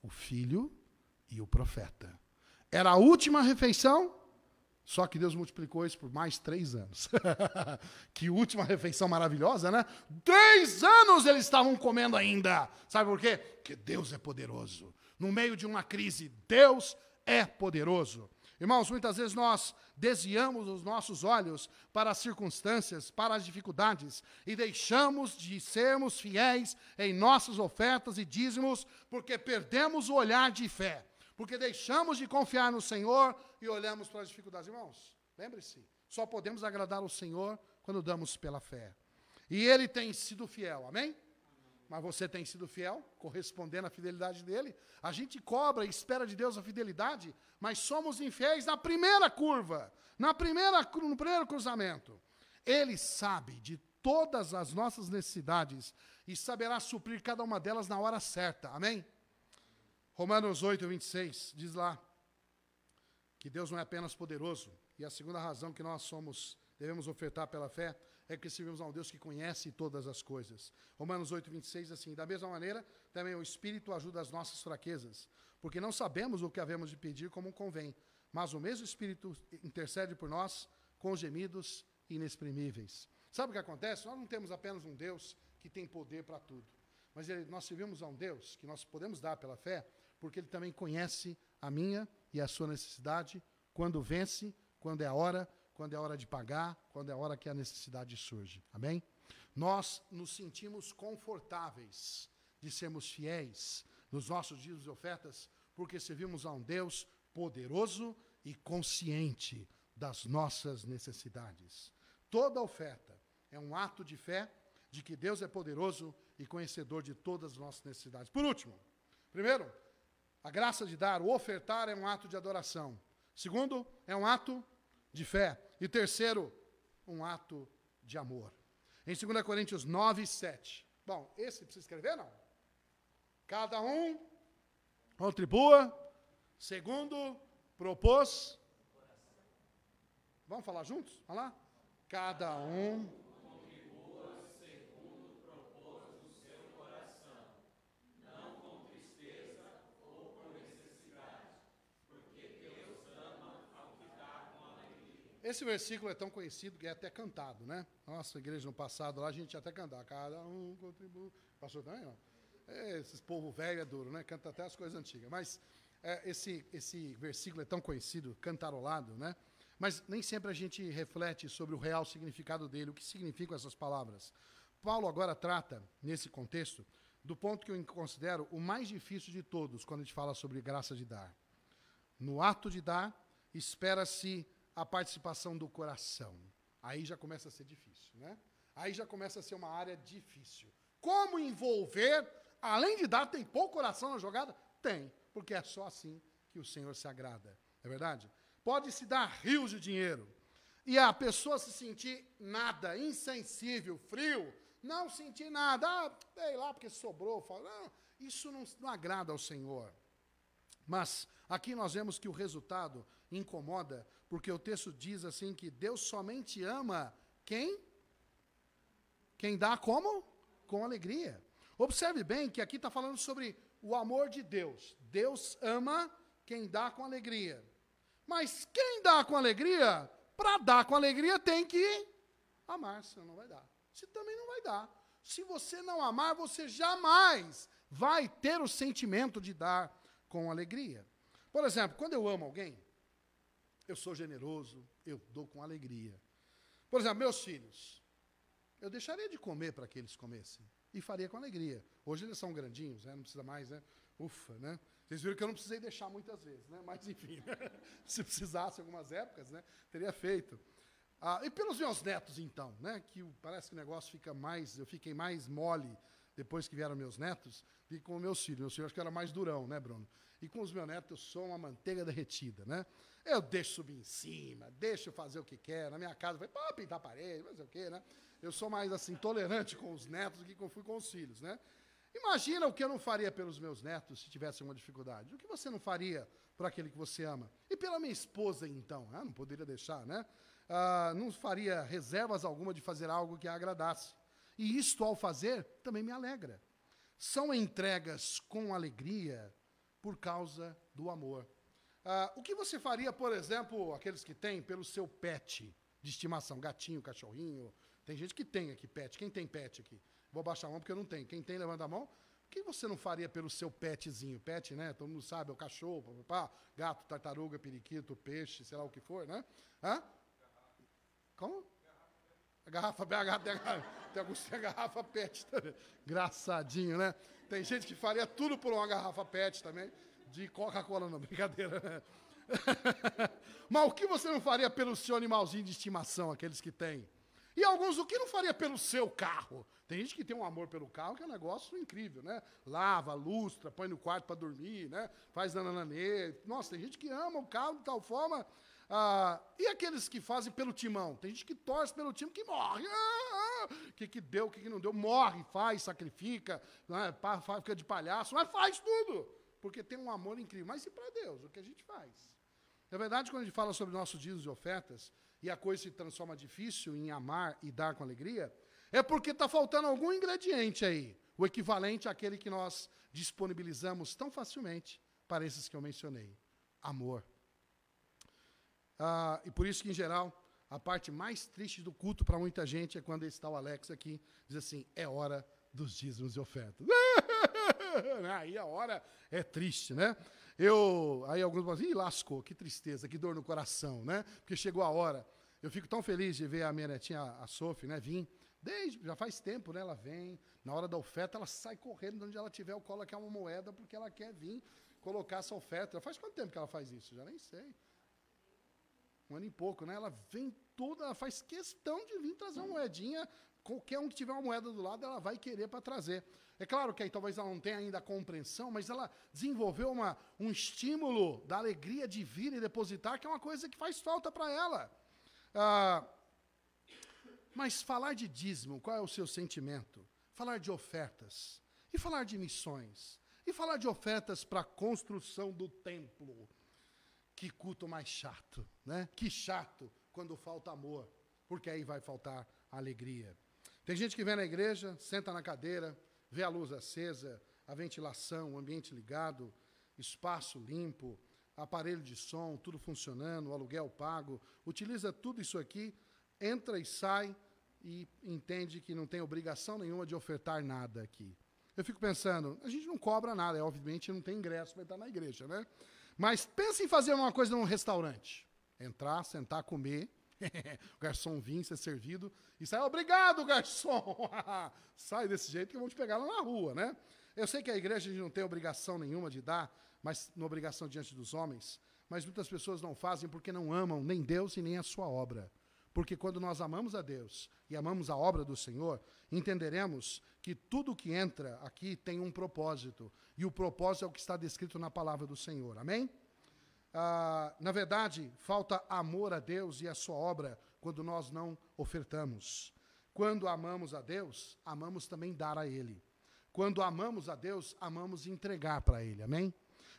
o filho e o profeta. Era a última refeição, só que Deus multiplicou isso por mais 3 anos. Que última refeição maravilhosa, né? 3 anos eles estavam comendo ainda. Sabe por quê? Porque Deus é poderoso. No meio de uma crise, Deus é poderoso. Irmãos, muitas vezes nós desviamos os nossos olhos para as circunstâncias, para as dificuldades, e deixamos de sermos fiéis em nossas ofertas e dízimos, porque perdemos o olhar de fé. Porque deixamos de confiar no Senhor e olhamos para as dificuldades. Irmãos, lembre-se, só podemos agradar ao Senhor quando damos pela fé. E Ele tem sido fiel, amém? Mas você tem sido fiel, correspondendo à fidelidade dEle. A gente cobra e espera de Deus a fidelidade, mas somos infiéis na primeira curva, no primeiro cruzamento. Ele sabe de todas as nossas necessidades e saberá suprir cada uma delas na hora certa, amém? Romanos 8, 26, diz lá que Deus não é apenas poderoso, e a segunda razão que nós devemos ofertar pela fé, é que servimos a um Deus que conhece todas as coisas. Romanos 8, 26, assim, da mesma maneira, também o Espírito ajuda as nossas fraquezas, porque não sabemos o que havemos de pedir como convém, mas o mesmo Espírito intercede por nós com gemidos inexprimíveis. Sabe o que acontece? Nós não temos apenas um Deus que tem poder para tudo, mas nós servimos a um Deus que nós podemos dar pela fé, porque Ele também conhece a minha e a sua necessidade, quando vence, quando é a hora de pagar, quando é a hora que a necessidade surge. Amém? Nós nos sentimos confortáveis de sermos fiéis nos nossos dízimos e ofertas, porque servimos a um Deus poderoso e consciente das nossas necessidades. Toda oferta é um ato de fé de que Deus é poderoso e conhecedor de todas as nossas necessidades. Por último, primeiro, a graça de dar, o ofertar é um ato de adoração. Segundo, é um ato de fé. E terceiro, um ato de amor. Em 2 Coríntios 9, 7. Bom, esse precisa escrever, não? Cada um contribua segundo propôs. Vamos falar juntos? Vamos lá? Cada um contribua segundo propôs do seu coração, não com tristeza ou por necessidade, porque Deus ama ao que dá com alegria. Esse versículo é tão conhecido que é até cantado, né? Nossa, igreja no passado lá a gente ia até cantar. Cada um contribui. Pastor também, ó. Esse povo velho é duro, né? Canta até as coisas antigas. Mas esse versículo é tão conhecido, cantarolado, né? Mas nem sempre a gente reflete sobre o real significado dele, o que significam essas palavras. Paulo agora trata, nesse contexto, do ponto que eu considero o mais difícil de todos, quando a gente fala sobre graça de dar. No ato de dar, espera-se a participação do coração. Aí já começa a ser difícil, né? Aí já começa a ser uma área difícil. Como envolver, além de dar, tem pouco coração na jogada? Tem, porque é só assim que o Senhor se agrada. É verdade? Pode-se dar rios de dinheiro e a pessoa se sentir nada, insensível, frio, não sentir nada, sei lá, porque sobrou, não, isso não agrada ao Senhor. Mas aqui nós vemos que o resultado incomoda, porque o texto diz assim que Deus somente ama quem? Quem dá como? Com alegria. Observe bem que aqui está falando sobre o amor de Deus. Deus ama quem dá com alegria. Mas quem dá com alegria, para dar com alegria tem que amar, senão não vai dar. Se também não vai dar. Se você não amar, você jamais vai ter o sentimento de dar com alegria. Por exemplo, quando eu amo alguém, eu sou generoso, eu dou com alegria. Por exemplo, meus filhos, eu deixaria de comer para que eles comessem e faria com alegria. Hoje eles são grandinhos, né? Não precisa mais, né? Ufa, né? Vocês viram que eu não precisei deixar muitas vezes, né? Mas enfim, se precisasse em algumas épocas, né? Teria feito. E pelos meus netos, então, né? Que parece que o negócio fica mais, eu fiquei mais mole depois que vieram meus netos, do que com meus filhos. Meus filhos acho que era mais durão, né, Bruno? E com os meus netos eu sou uma manteiga derretida, né? Eu deixo subir em cima, deixo fazer o que quer. Na minha casa, pode pintar a parede, fazer o quê, né? Eu sou mais, assim, tolerante com os netos do que eu fui com os filhos, né? Imagina o que eu não faria pelos meus netos se tivesse uma dificuldade. O que você não faria por aquele que você ama? E pela minha esposa, então? Não poderia deixar, né? Não faria reservas alguma de fazer algo que a agradasse. E isto, ao fazer, também me alegra. são entregas com alegria por causa do amor. O que você faria, por exemplo, aqueles que têm, pelo seu pet de estimação, gatinho, cachorrinho? Tem gente que tem aqui pet. Quem tem pet aqui? Vou baixar a mão porque eu não tenho. Quem tem, levanta a mão. O que você não faria pelo seu petzinho? Pet, né? Todo mundo sabe, é o cachorro, papapá, gato, tartaruga, periquito, peixe, sei lá o que for, né? Hã? Como? A garrafa, tem alguns que tem a garrafa pet também. Engraçadinho, né? Tem gente que faria tudo por uma garrafa pet também. De Coca-Cola, não, brincadeira, né? Mas o que você não faria pelo seu animalzinho de estimação, aqueles que têm? E alguns, o que não faria pelo seu carro? Tem gente que tem um amor pelo carro, que é um negócio incrível, né? Lava, lustra, põe no quarto para dormir, né? Faz nananê. Nossa, tem gente que ama o carro de tal forma. E aqueles que fazem pelo timão? Tem gente que torce pelo time que morre. O que deu, o que não deu? Morre, faz, sacrifica, né? Fica de palhaço, mas faz tudo. Porque tem um amor incrível. Mas e para Deus? O que a gente faz? Na verdade, quando a gente fala sobre nossos dízimos e ofertas, e a coisa se transforma difícil em amar e dar com alegria, é porque está faltando algum ingrediente aí, o equivalente àquele que nós disponibilizamos tão facilmente para esses que eu mencionei. Amor. E por isso que, em geral, a parte mais triste do culto para muita gente é quando está o Alex aqui, diz assim, é hora dos dízimos e ofertas. Aí a hora é triste, né? Aí alguns falam assim, lascou, que tristeza, que dor no coração, né? Porque chegou a hora. Eu fico tão feliz de ver a minha netinha, a Sophie, né, vir. Já faz tempo, né? Ela vem, na hora da oferta, ela sai correndo, onde ela tiver, eu colo aqui uma moeda, porque ela quer vir colocar essa oferta. Faz quanto tempo que ela faz isso? Já nem sei. 1 ano e pouco, né? Ela vem toda, ela faz questão de vir trazer uma moedinha. Qualquer um que tiver uma moeda do lado, ela vai querer para trazer. É claro que aí talvez ela não tenha ainda a compreensão, mas ela desenvolveu um estímulo da alegria de vir e depositar, que é uma coisa que faz falta para ela. Mas falar de dízimo, qual é o seu sentimento? Falar de ofertas, e falar de missões, e falar de ofertas para a construção do templo. Que culto mais chato, né? Que chato quando falta amor, porque aí vai faltar alegria. Tem gente que vem na igreja, senta na cadeira, vê a luz acesa, a ventilação, o ambiente ligado, espaço limpo, aparelho de som, tudo funcionando, o aluguel pago, utiliza tudo isso aqui, entra e sai e entende que não tem obrigação nenhuma de ofertar nada aqui. Eu fico pensando, a gente não cobra nada, obviamente não tem ingresso para entrar na igreja, né? Mas pensa em fazer uma coisa num restaurante. Entrar, sentar, comer, o garçom vir, ser servido, e sai, obrigado, garçom! Sai desse jeito que vão te pegar lá na rua, né? Eu sei que a igreja a gente não tem obrigação nenhuma de dar, mas não obrigação diante dos homens, mas muitas pessoas não fazem porque não amam nem Deus e nem a sua obra. Porque quando nós amamos a Deus e amamos a obra do Senhor, entenderemos que tudo que entra aqui tem um propósito. E o propósito é o que está descrito na palavra do Senhor. Amém? Na verdade, falta amor a Deus e a sua obra quando nós não ofertamos. Quando amamos a Deus, amamos também dar a Ele. Quando amamos a Deus, amamos entregar para Ele. Amém?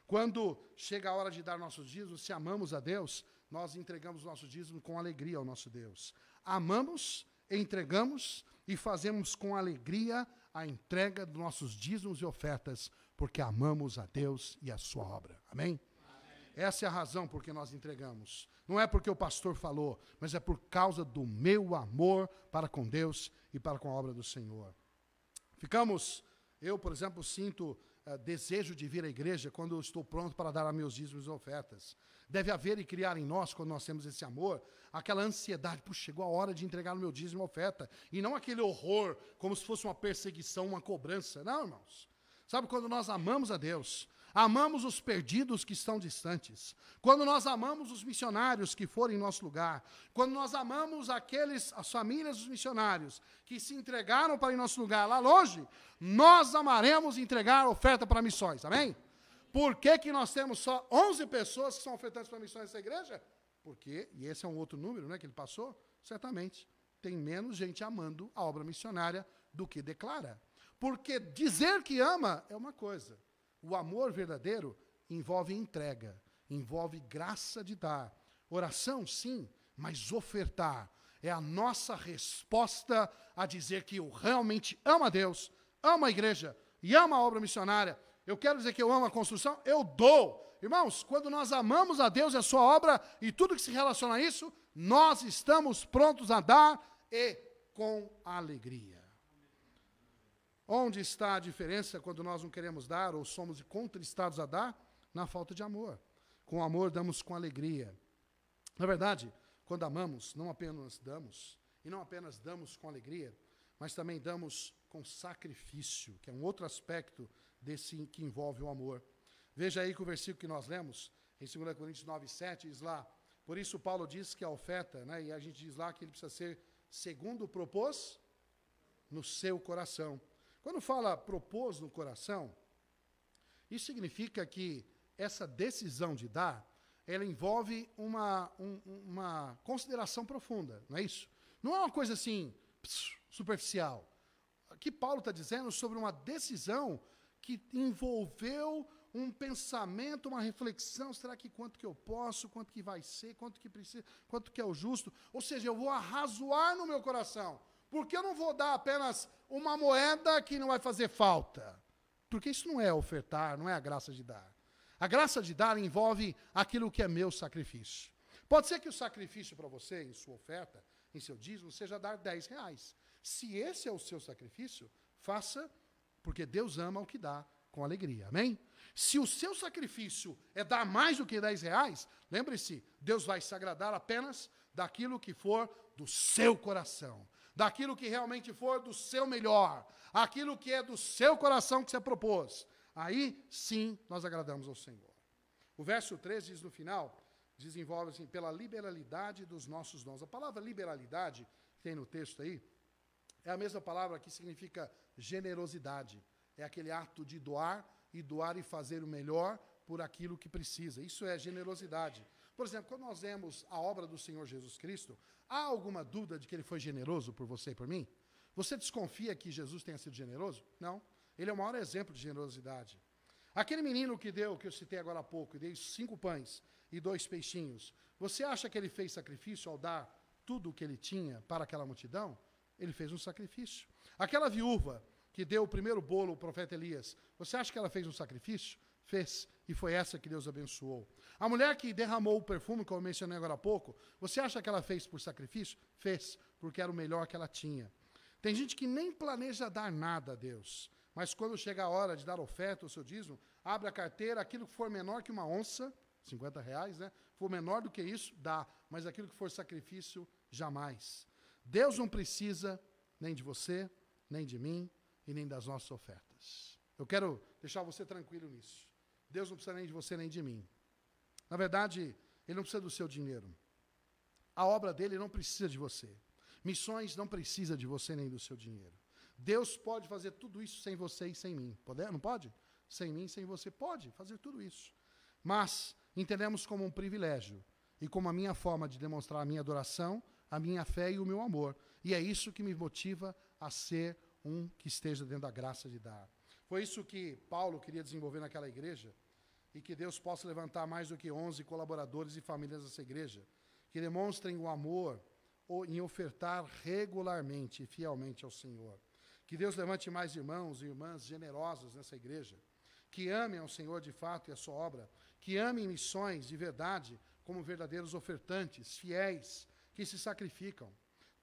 Quando chega a hora de dar nossos dízimos, se amamos a Deus, nós entregamos nosso dízimo com alegria ao nosso Deus. Amamos, entregamos e fazemos com alegria a entrega dos nossos dízimos e ofertas, porque amamos a Deus e a sua obra. Amém? Essa é a razão por que nós entregamos. Não é porque o pastor falou, mas é por causa do meu amor para com Deus e para com a obra do Senhor. Eu, por exemplo, sinto desejo de vir à igreja quando eu estou pronto para dar a meus dízimos e ofertas. Deve haver e criar em nós, quando nós temos esse amor, aquela ansiedade, puxa, chegou a hora de entregar o meu dízimo e oferta. E não aquele horror, como se fosse uma perseguição, uma cobrança. Não, irmãos. Sabe, quando nós amamos a Deus, amamos os perdidos que estão distantes, quando nós amamos os missionários que forem em nosso lugar, quando nós amamos as famílias dos missionários que se entregaram para ir em nosso lugar lá longe, nós amaremos entregar oferta para missões, amém? Por que nós temos só 11 pessoas que são ofertantes para missões nessa igreja? Porque, e esse é um outro número, né, que ele passou, certamente tem menos gente amando a obra missionária do que declara. Porque dizer que ama é uma coisa. O amor verdadeiro envolve entrega, envolve graça de dar. Oração, sim, mas ofertar é a nossa resposta a dizer que eu realmente amo a Deus, amo a igreja, e ama a obra missionária. Eu quero dizer que eu amo a construção, eu dou. Irmãos, quando nós amamos a Deus e a sua obra e tudo que se relaciona a isso, nós estamos prontos a dar e com alegria. Onde está a diferença quando nós não queremos dar ou somos contristados a dar? Na falta de amor. Com amor damos com alegria. Na verdade, quando amamos, não apenas damos, e não apenas damos com alegria, mas também damos com sacrifício, que é um outro aspecto desse que envolve o amor. Veja aí que o versículo que nós lemos, em 2 Coríntios 9:7, diz lá, por isso Paulo diz que a oferta, né, e a gente diz lá que ele precisa ser segundo propôs no seu coração. Quando fala propôs no coração, isso significa que essa decisão de dar, ela envolve uma consideração profunda, não é isso? Não é uma coisa assim, superficial. Aqui Paulo está dizendo sobre uma decisão que envolveu um pensamento, uma reflexão, será que quanto que eu posso, quanto que vai ser, quanto que precisa, quanto que é o justo? Ou seja, eu vou arrazoar no meu coração, porque eu não vou dar apenas uma moeda que não vai fazer falta. Porque isso não é ofertar, não é a graça de dar. A graça de dar envolve aquilo que é meu sacrifício. Pode ser que o sacrifício para você, em sua oferta, em seu dízimo, seja dar R$10. Se esse é o seu sacrifício, faça, porque Deus ama o que dá com alegria. Amém? Se o seu sacrifício é dar mais do que R$10, lembre-se, Deus vai se agradar apenas daquilo que for do seu coração, daquilo que realmente for do seu melhor, aquilo que é do seu coração que você propôs. Aí, sim, nós agradamos ao Senhor. O verso 13 diz no final, desenvolve assim, pela liberalidade dos nossos dons. A palavra liberalidade, que tem no texto aí, é a mesma palavra que significa generosidade. É aquele ato de doar e fazer o melhor por aquilo que precisa. Isso é generosidade. Por exemplo, quando nós vemos a obra do Senhor Jesus Cristo, há alguma dúvida de que ele foi generoso por você e por mim? Você desconfia que Jesus tenha sido generoso? Não. Ele é o maior exemplo de generosidade. Aquele menino que eu citei agora há pouco, e dei 5 pães e 2 peixinhos, você acha que ele fez sacrifício ao dar tudo o que ele tinha para aquela multidão? Ele fez um sacrifício. Aquela viúva que deu o primeiro bolo ao profeta Elias, você acha que ela fez um sacrifício? Fez, e foi essa que Deus abençoou. A mulher que derramou o perfume, como eu mencionei agora há pouco, você acha que ela fez por sacrifício? Fez, porque era o melhor que ela tinha. Tem gente que nem planeja dar nada a Deus, mas quando chega a hora de dar oferta, o seu dízimo, abre a carteira, aquilo que for menor que uma onça, R$50, né? For menor do que isso, dá, mas aquilo que for sacrifício, jamais. Deus não precisa nem de você, nem de mim, e nem das nossas ofertas. Eu quero deixar você tranquilo nisso. Deus não precisa nem de você, nem de mim. Na verdade, Ele não precisa do seu dinheiro. A obra dele não precisa de você. Missões não precisa de você, nem do seu dinheiro. Deus pode fazer tudo isso sem você e sem mim. Não pode? Sem mim, sem você. Pode fazer tudo isso. Mas entendemos como um privilégio e como a minha forma de demonstrar a minha adoração, a minha fé e o meu amor. E é isso que me motiva a ser um que esteja dentro da graça de dar. Foi isso que Paulo queria desenvolver naquela igreja, e que Deus possa levantar mais do que 11 colaboradores e famílias dessa igreja, que demonstrem o amor em ofertar regularmente e fielmente ao Senhor. Que Deus levante mais irmãos e irmãs generosos nessa igreja, que amem ao Senhor de fato e a sua obra, que amem missões de verdade como verdadeiros ofertantes, fiéis, que se sacrificam.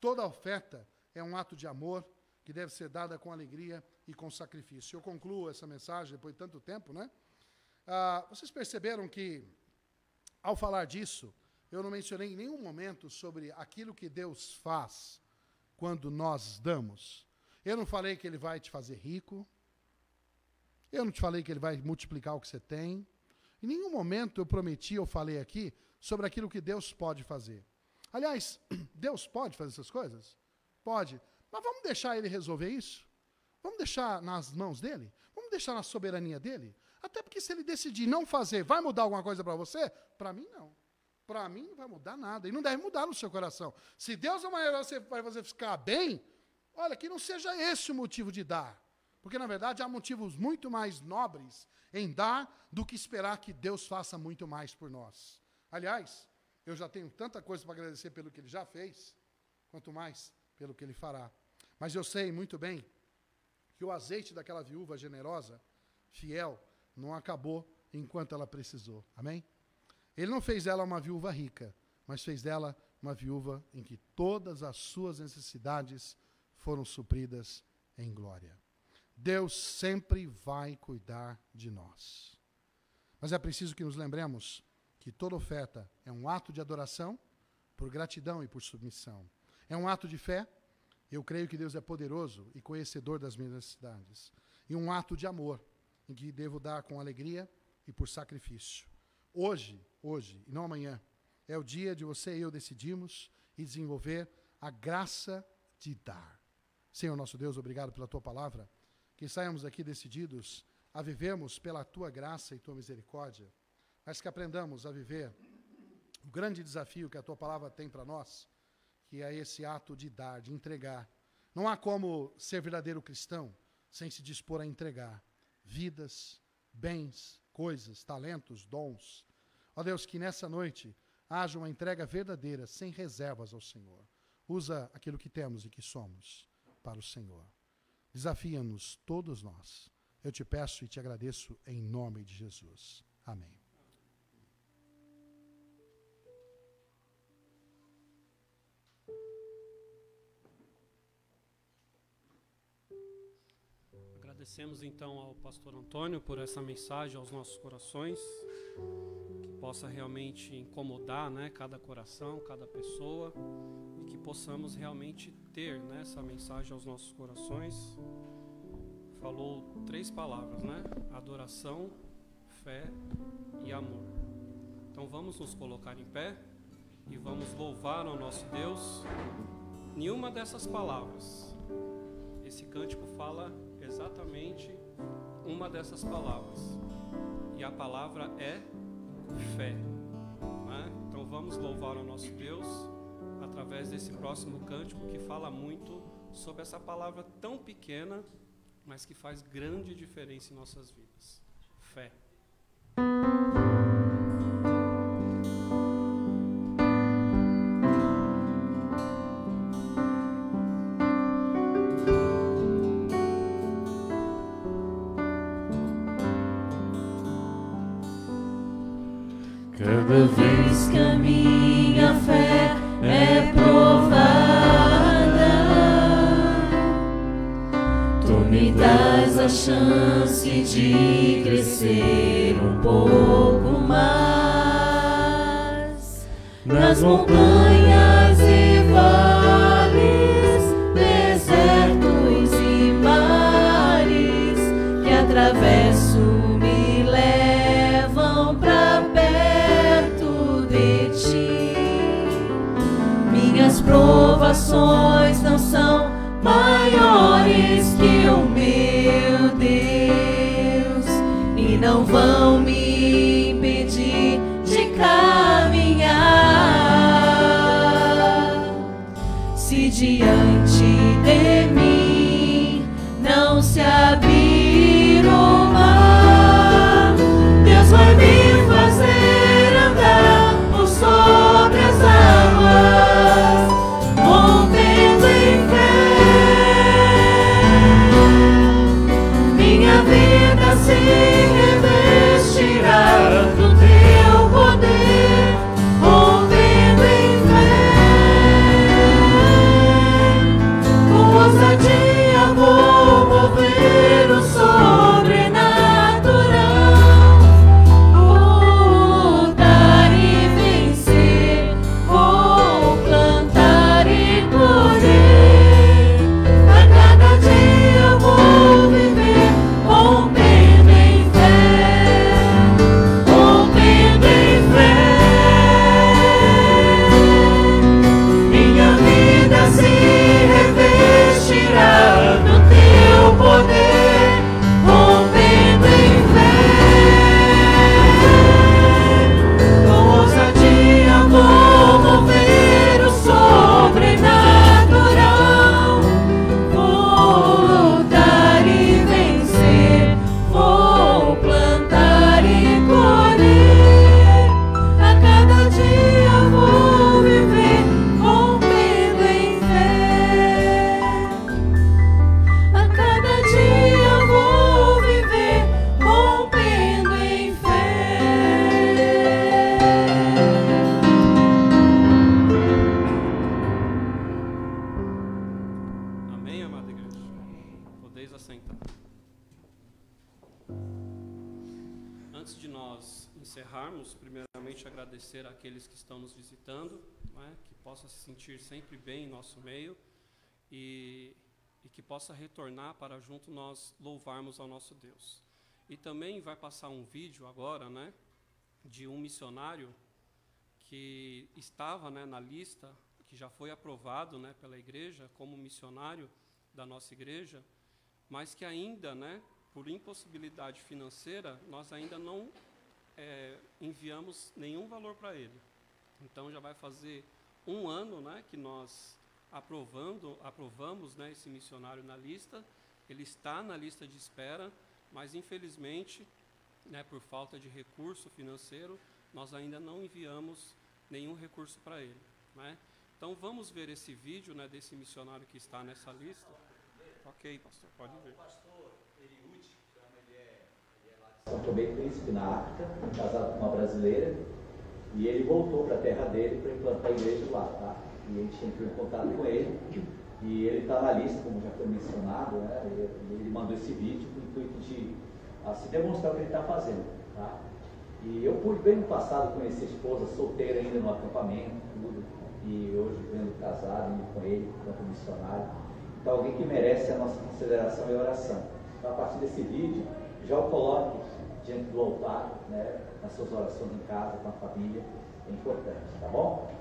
Toda oferta é um ato de amor que deve ser dada com alegria e com sacrifício. Eu concluo essa mensagem depois de tanto tempo, né? Vocês perceberam que, ao falar disso, eu não mencionei em nenhum momento sobre aquilo que Deus faz quando nós damos. Eu não falei que Ele vai te fazer rico. Eu não te falei que Ele vai multiplicar o que você tem. Em nenhum momento eu prometi, eu falei aqui, sobre aquilo que Deus pode fazer. Aliás, Deus pode fazer essas coisas? Pode. Mas vamos deixar Ele resolver isso? Vamos deixar nas mãos dEle? Vamos deixar na soberania dEle? Até porque se Ele decidir não fazer, vai mudar alguma coisa para você? Para mim, não. Para mim, não vai mudar nada. E não deve mudar no seu coração. Se Deus é uma vai você ficar bem, olha, que não seja esse o motivo de dar. Porque, na verdade, há motivos muito mais nobres em dar do que esperar que Deus faça muito mais por nós. Aliás, eu já tenho tanta coisa para agradecer pelo que Ele já fez, quanto mais pelo que Ele fará. Mas eu sei muito bem que o azeite daquela viúva generosa, fiel, não acabou enquanto ela precisou. Amém? Ele não fez dela uma viúva rica, mas fez dela uma viúva em que todas as suas necessidades foram supridas em glória. Deus sempre vai cuidar de nós. Mas é preciso que nos lembremos que toda oferta é um ato de adoração, por gratidão e por submissão. É um ato de fé. Eu creio que Deus é poderoso e conhecedor das minhas necessidades. E um ato de amor, em que devo dar com alegria e por sacrifício. Hoje, e não amanhã, é o dia de você e eu decidirmos e desenvolver a graça de dar. Senhor nosso Deus, obrigado pela Tua palavra, que saímos aqui decididos a vivermos pela Tua graça e Tua misericórdia, mas que aprendamos a viver o grande desafio que a Tua palavra tem para nós, que é esse ato de dar, de entregar. Não há como ser verdadeiro cristão sem se dispor a entregar vidas, bens, coisas, talentos, dons. Ó Deus, que nessa noite haja uma entrega verdadeira, sem reservas ao Senhor. Usa aquilo que temos e que somos para o Senhor. Desafia-nos todos nós. Eu te peço e te agradeço em nome de Jesus. Amém. Agradecemos então ao pastor Antônio por essa mensagem aos nossos corações, que possa realmente incomodar, né, cada coração, cada pessoa, e que possamos realmente ter, né, essa mensagem aos nossos corações. Falou 3 palavras, né? Adoração, fé e amor. Então vamos nos colocar em pé e vamos louvar ao nosso Deus. Nenhuma dessas palavras, esse cântico fala exatamente uma dessas palavras, e a palavra é fé, né? Então vamos louvar ao nosso Deus através desse próximo cântico, que fala muito sobre essa palavra tão pequena, mas que faz grande diferença em nossas vidas. Fé. Cada vez que a minha fé é provada, Tu me dás a chance de crescer um pouco mais. Nas montanhas e vales, desertos e mares que atravesso me levam pra perto de Ti. Minhas provações não são maiores que o meu Deus e não vão me impedir de caminhar. Se diante de mim não se abrir o mar, Deus vai me fazer andar por sobre as águas, movendo em fé. Minha vida se revestirá do Teu poder, movendo em fé. Com ousadia vou mover assentar. Antes de nós encerrarmos, primeiramente agradecer àqueles que estão nos visitando, né, que possa se sentir sempre bem em nosso meio e que possa retornar para junto nós louvarmos ao nosso Deus. E também vai passar um vídeo agora, né, de um missionário que estava, né, na lista, que já foi aprovado, né, pela igreja como missionário da nossa igreja, mas que ainda, né, por impossibilidade financeira, nós ainda não enviamos nenhum valor para ele. Então já vai fazer um ano, né, que nós aprovamos, né, esse missionário na lista. Ele está na lista de espera, mas infelizmente, né, por falta de recurso financeiro, nós ainda não enviamos nenhum recurso para ele, né? Então vamos ver esse vídeo, né, desse missionário que está nessa lista. Ok, pastor, pode ver. O pastor Eliud, ele é lá de São Tomé e Príncipe, na África, casado com uma brasileira, e ele voltou para a terra dele para implantar a igreja lá, tá? E a gente entrou em contato com ele, e ele está na lista, como já foi mencionado, né? Ele mandou esse vídeo com o intuito de se demonstrar o que ele está fazendo, tá? E eu pude bem no passado conhecer a esposa solteira ainda no acampamento, tudo, e hoje vendo casado, indo com ele, enquanto missionário. Então alguém que merece a nossa consideração e oração. Então a partir desse vídeo, já o coloque diante do altar, né, nas suas orações em casa, com a família, é importante, tá bom?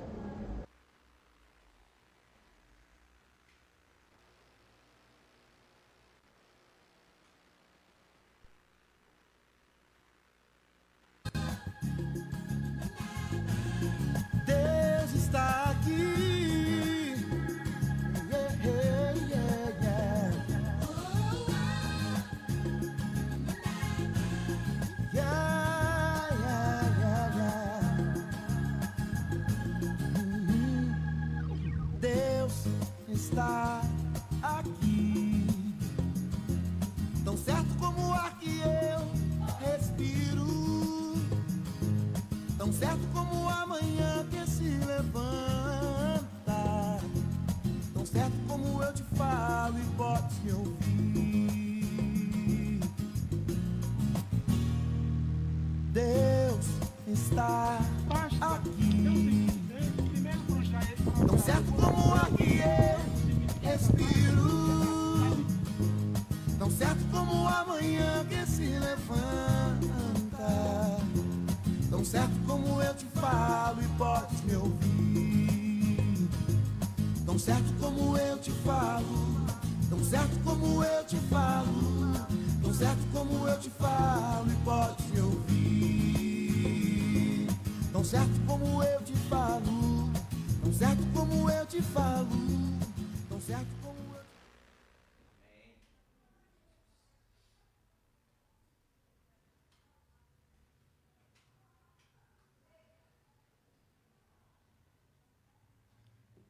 Deus está aqui. Deus está aqui. Tão certo como o ar que eu respiro, tão certo como a manhã que se levanta, tão certo como eu te falo e podes me ouvir. Deus está aqui. Tão certo como o ar que eu respiro, tão certo como a manhã que se levanta, tão certo como eu te falo e podes me ouvir. Tão certo como eu te falo, tão certo como eu te falo, tão certo como eu te falo e podes me ouvir. Tão certo como eu te falo, tão certo como eu te falo, tão certo como eu te...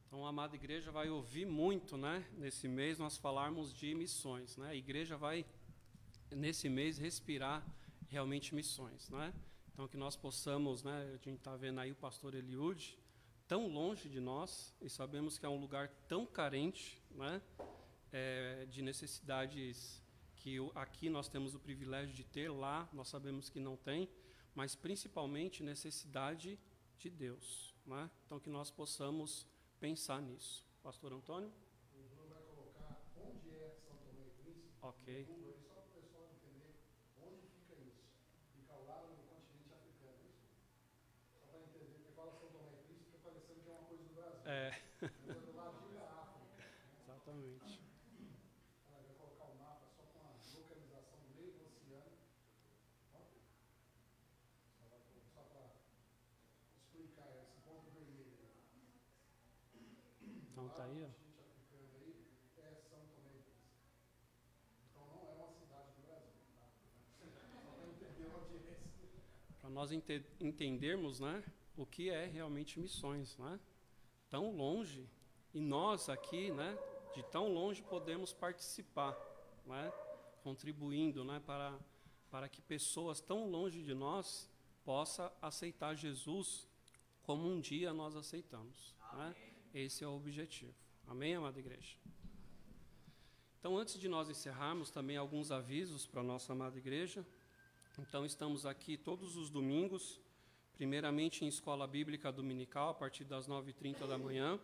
Então, a amada igreja vai ouvir muito, né, nesse mês nós falarmos de missões, né? A igreja vai, nesse mês, respirar realmente missões, né? Então, que nós possamos, né, a gente está vendo aí o pastor Eliud, tão longe de nós, e sabemos que é um lugar tão carente, né, de necessidades que aqui nós temos o privilégio de ter, lá nós sabemos que não tem, mas principalmente necessidade de Deus, né? Então, que nós possamos pensar nisso. Pastor Antônio? O Bruno vai colocar onde é São Tomé e Príncipe. Ok. No Google, só para o pessoal entender onde fica isso. Fica ao lado do continente africano, é isso? Só para entender, porque fala São Tomé e Príncipe, fica parecendo que é uma coisa do Brasil. Mas é do ladinho da África. Exatamente. Ela vai colocar o mapa só com a localização no meio do oceano. Só para explicar esse ponto vermelho. Então tá aí, ó. É São Tomé e Príncipe. Então não é uma cidade do Brasil, tá? Só para entender a audiência. Para nós entendermos, né, o que é realmente missões, né? Tão longe, e nós aqui, né, de tão longe podemos participar, né, contribuindo, né, para que pessoas tão longe de nós possam aceitar Jesus como um dia nós aceitamos, né? Esse é o objetivo. Amém, amada igreja? Então, antes de nós encerrarmos, também alguns avisos para a nossa amada igreja. Então, estamos aqui todos os domingos, primeiramente em escola bíblica dominical, a partir das 9h30 da manhã,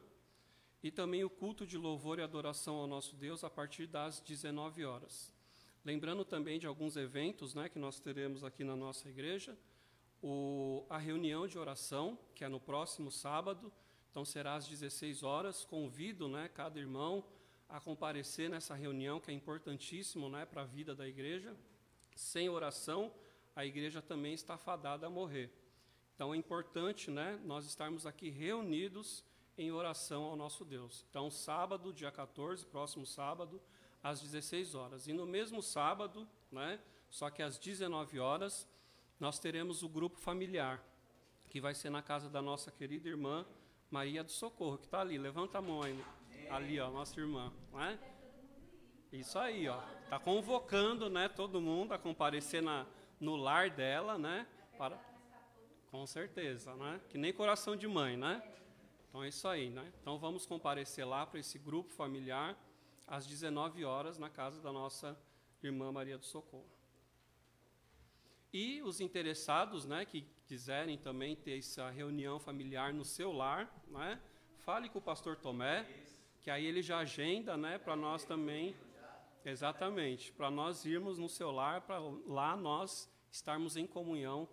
e também o culto de louvor e adoração ao nosso Deus, a partir das 19 horas. Lembrando também de alguns eventos, né, que nós teremos aqui na nossa igreja, a reunião de oração, que é no próximo sábado, então será às 16 horas. Convido, né, cada irmão a comparecer nessa reunião, que é importantíssimo, né, para a vida da igreja. Sem oração, a igreja também está fadada a morrer. Então é importante, né, nós estarmos aqui reunidos em oração ao nosso Deus. Então, sábado, dia 14, próximo sábado, às 16 horas. E no mesmo sábado, né, só que às 19 horas, nós teremos o grupo familiar, que vai ser na casa da nossa querida irmã Maria do Socorro, que está ali. Levanta a mão aí, ali, ó, nossa irmã, né? Isso aí, ó. Está convocando, né, todo mundo a comparecer no lar dela, né? Com certeza, né? Que nem coração de mãe, né? Então é isso aí, né? Então vamos comparecer lá para esse grupo familiar às 19 horas na casa da nossa irmã Maria do Socorro. E os interessados, né, que quiserem também ter essa reunião familiar no seu lar, né? Fale com o pastor Tomé, que aí ele já agenda, né, para nós também. Exatamente, para nós irmos no seu lar, para lá nós estarmos em comunhão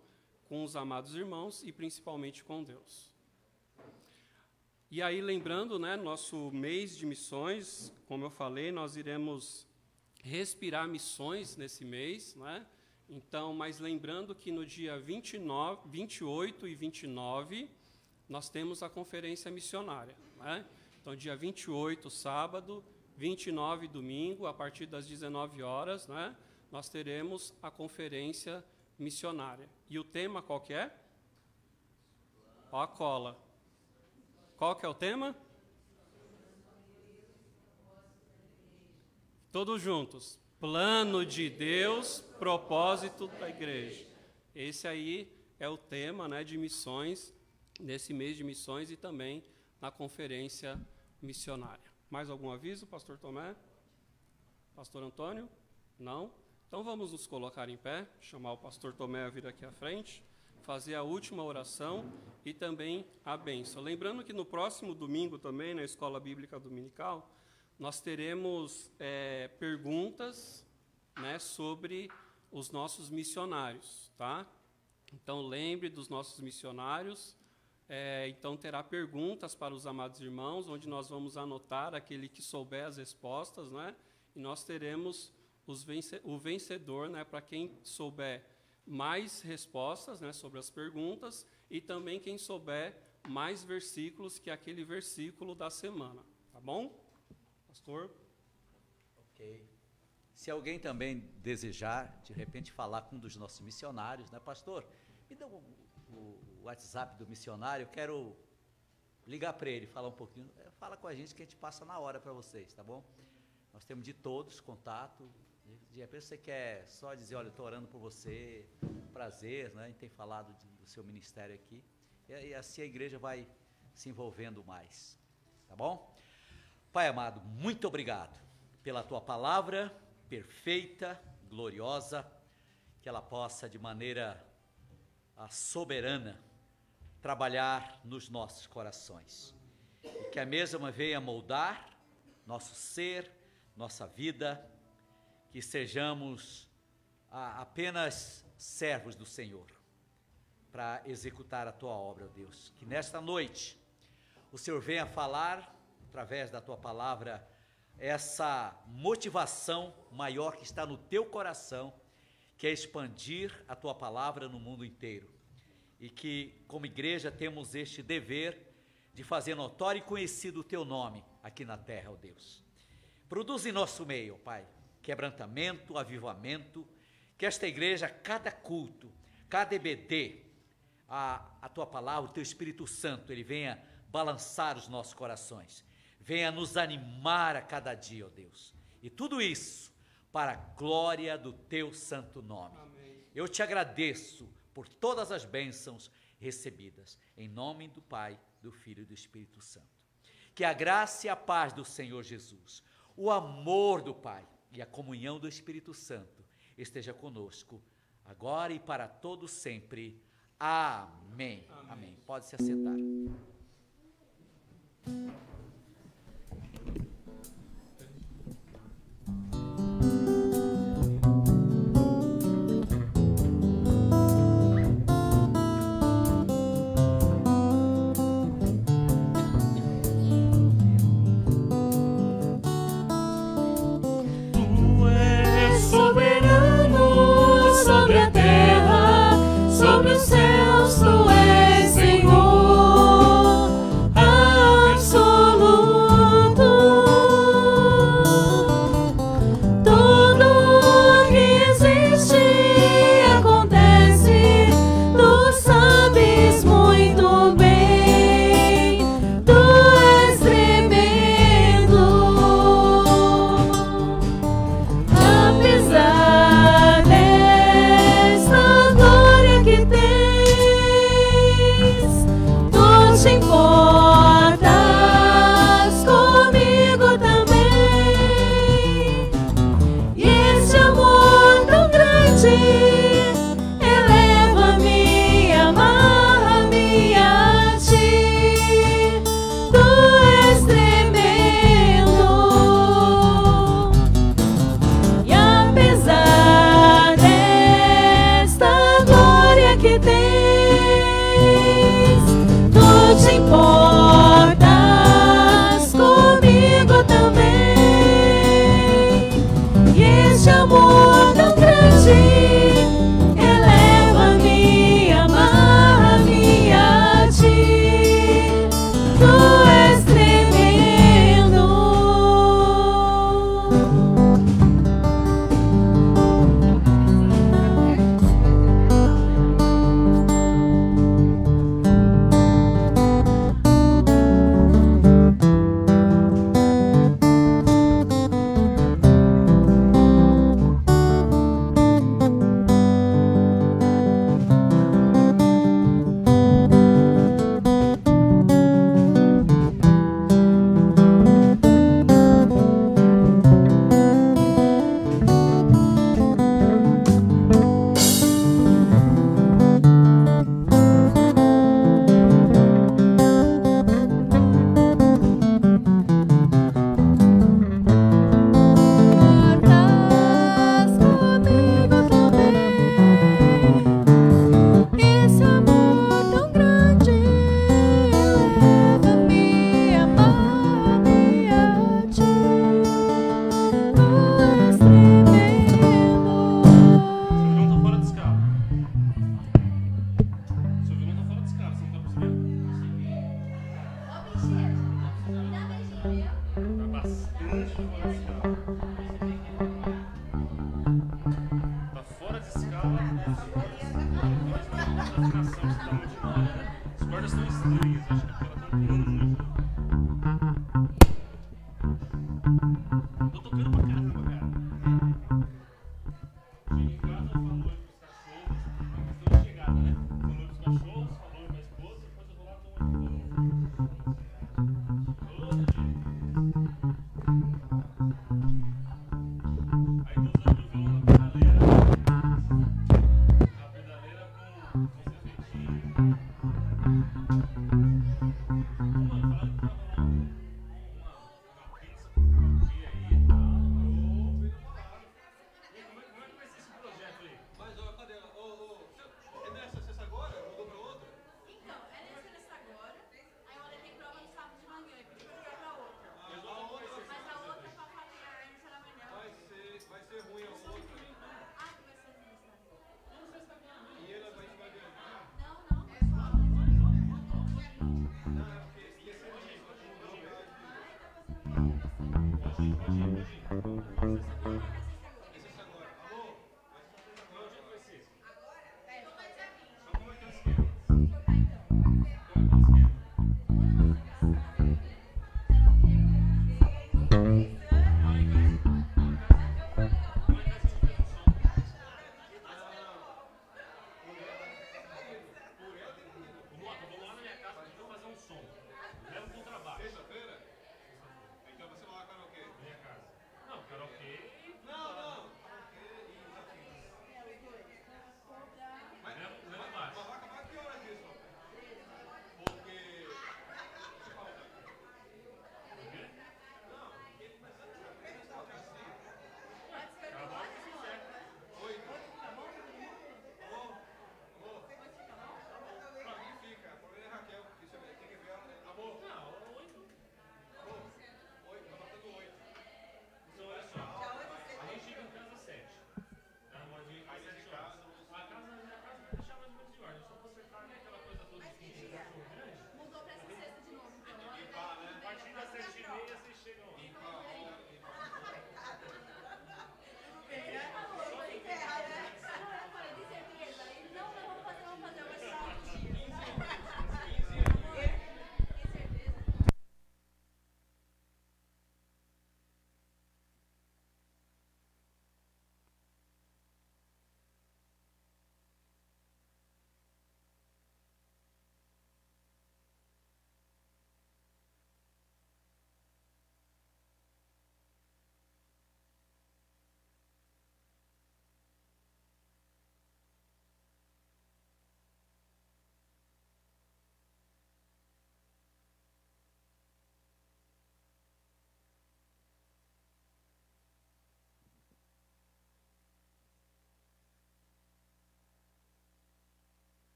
com os amados irmãos e principalmente com Deus. E aí, lembrando, né, nosso mês de missões, como eu falei, nós iremos respirar missões nesse mês, né? Então, mas lembrando que no dia 28 e 29, nós temos a conferência missionária, né? Então, dia 28, sábado, 29, domingo, a partir das 19 horas, né, nós teremos a conferência missionária. E o tema qual que é? Ó a cola. Qual que é o tema? Todos juntos. Plano de Deus, propósito da igreja. Esse aí é o tema, né, de missões, nesse mês de missões e também na conferência missionária. Mais algum aviso, pastor Tomé? Pastor Antônio? Não? Então vamos nos colocar em pé, chamar o pastor Tomé a vir aqui à frente, fazer a última oração e também a bênção. Lembrando que no próximo domingo também, na Escola Bíblica Dominical, nós teremos perguntas, né, sobre os nossos missionários, tá? Então lembre dos nossos missionários. Então terá perguntas para os amados irmãos, onde nós vamos anotar aquele que souber as respostas, né? E nós teremos o vencedor, né, para quem souber mais respostas, né, sobre as perguntas, e também quem souber mais versículos que aquele versículo da semana. Tá bom? Pastor? Ok. Se alguém também desejar, de repente, falar com um dos nossos missionários, né, pastor? Me dá o WhatsApp do missionário, eu quero ligar para ele, falar um pouquinho. Fala com a gente que a gente passa na hora para vocês, tá bom? Nós temos de todos contato. De repente você quer só dizer, olha, eu estou orando por você, prazer, né? A gente tem falado do seu ministério aqui. E assim a igreja vai se envolvendo mais, tá bom? Pai amado, muito obrigado pela tua palavra perfeita, gloriosa, que ela possa de maneira soberana trabalhar nos nossos corações, e que a mesma venha moldar nosso ser, nossa vida, que sejamos apenas servos do Senhor para executar a tua obra, ó Deus. Que nesta noite o Senhor venha falar através da tua palavra essa motivação maior que está no teu coração, que é expandir a tua palavra no mundo inteiro. E que, como igreja, temos este dever de fazer notório e conhecido o teu nome aqui na terra, ó Deus. Produz em nosso meio, ó Pai, quebrantamento, avivamento, que esta igreja, cada culto, cada EBD, a tua palavra, o teu Espírito Santo, ele venha balançar os nossos corações, venha nos animar a cada dia, ó Deus. E tudo isso para a glória do teu santo nome. Amém. Eu te agradeço por todas as bênçãos recebidas, em nome do Pai, do Filho e do Espírito Santo. Que a graça e a paz do Senhor Jesus, o amor do Pai e a comunhão do Espírito Santo esteja conosco, agora e para todos sempre. Amém. Amém. Pode se assentar. Sobre os céus, tu és Senhor absoluto. Tudo que existe acontece, tu sabes muito bem, tu és tremendo. Apesar desta glória que tens, tu te importas comigo também. E esse amor tão grande eleva-me, amarra-me a ti. Tu és tremendo. E apesar desta glória que tens, tu te importas comigo também. E este amor tão grande eleva-me, amarra-me a ti. Tu és tremendo. Estás comigo também. Esse amor tão grande eleva-me, amarra-me a ti. Tu és tremendo. Seu violão tá fora de escala. Seu violão tá fora de escala, você não tá percebendo? Tá bastante fora de escala. Tá fora de escala. As cordas estão estranhas, acho que ela tá pulando muito. Tô tocando pra caramba, cara. Chega em casa, falou pros cachorros, uma questão de chegada, né? Falou pros cachorros, falou pra esposa, depois eu vou lá tomar um banho. Aí tô usando o violão na pedaleira com os efeitinhos. Pode ir.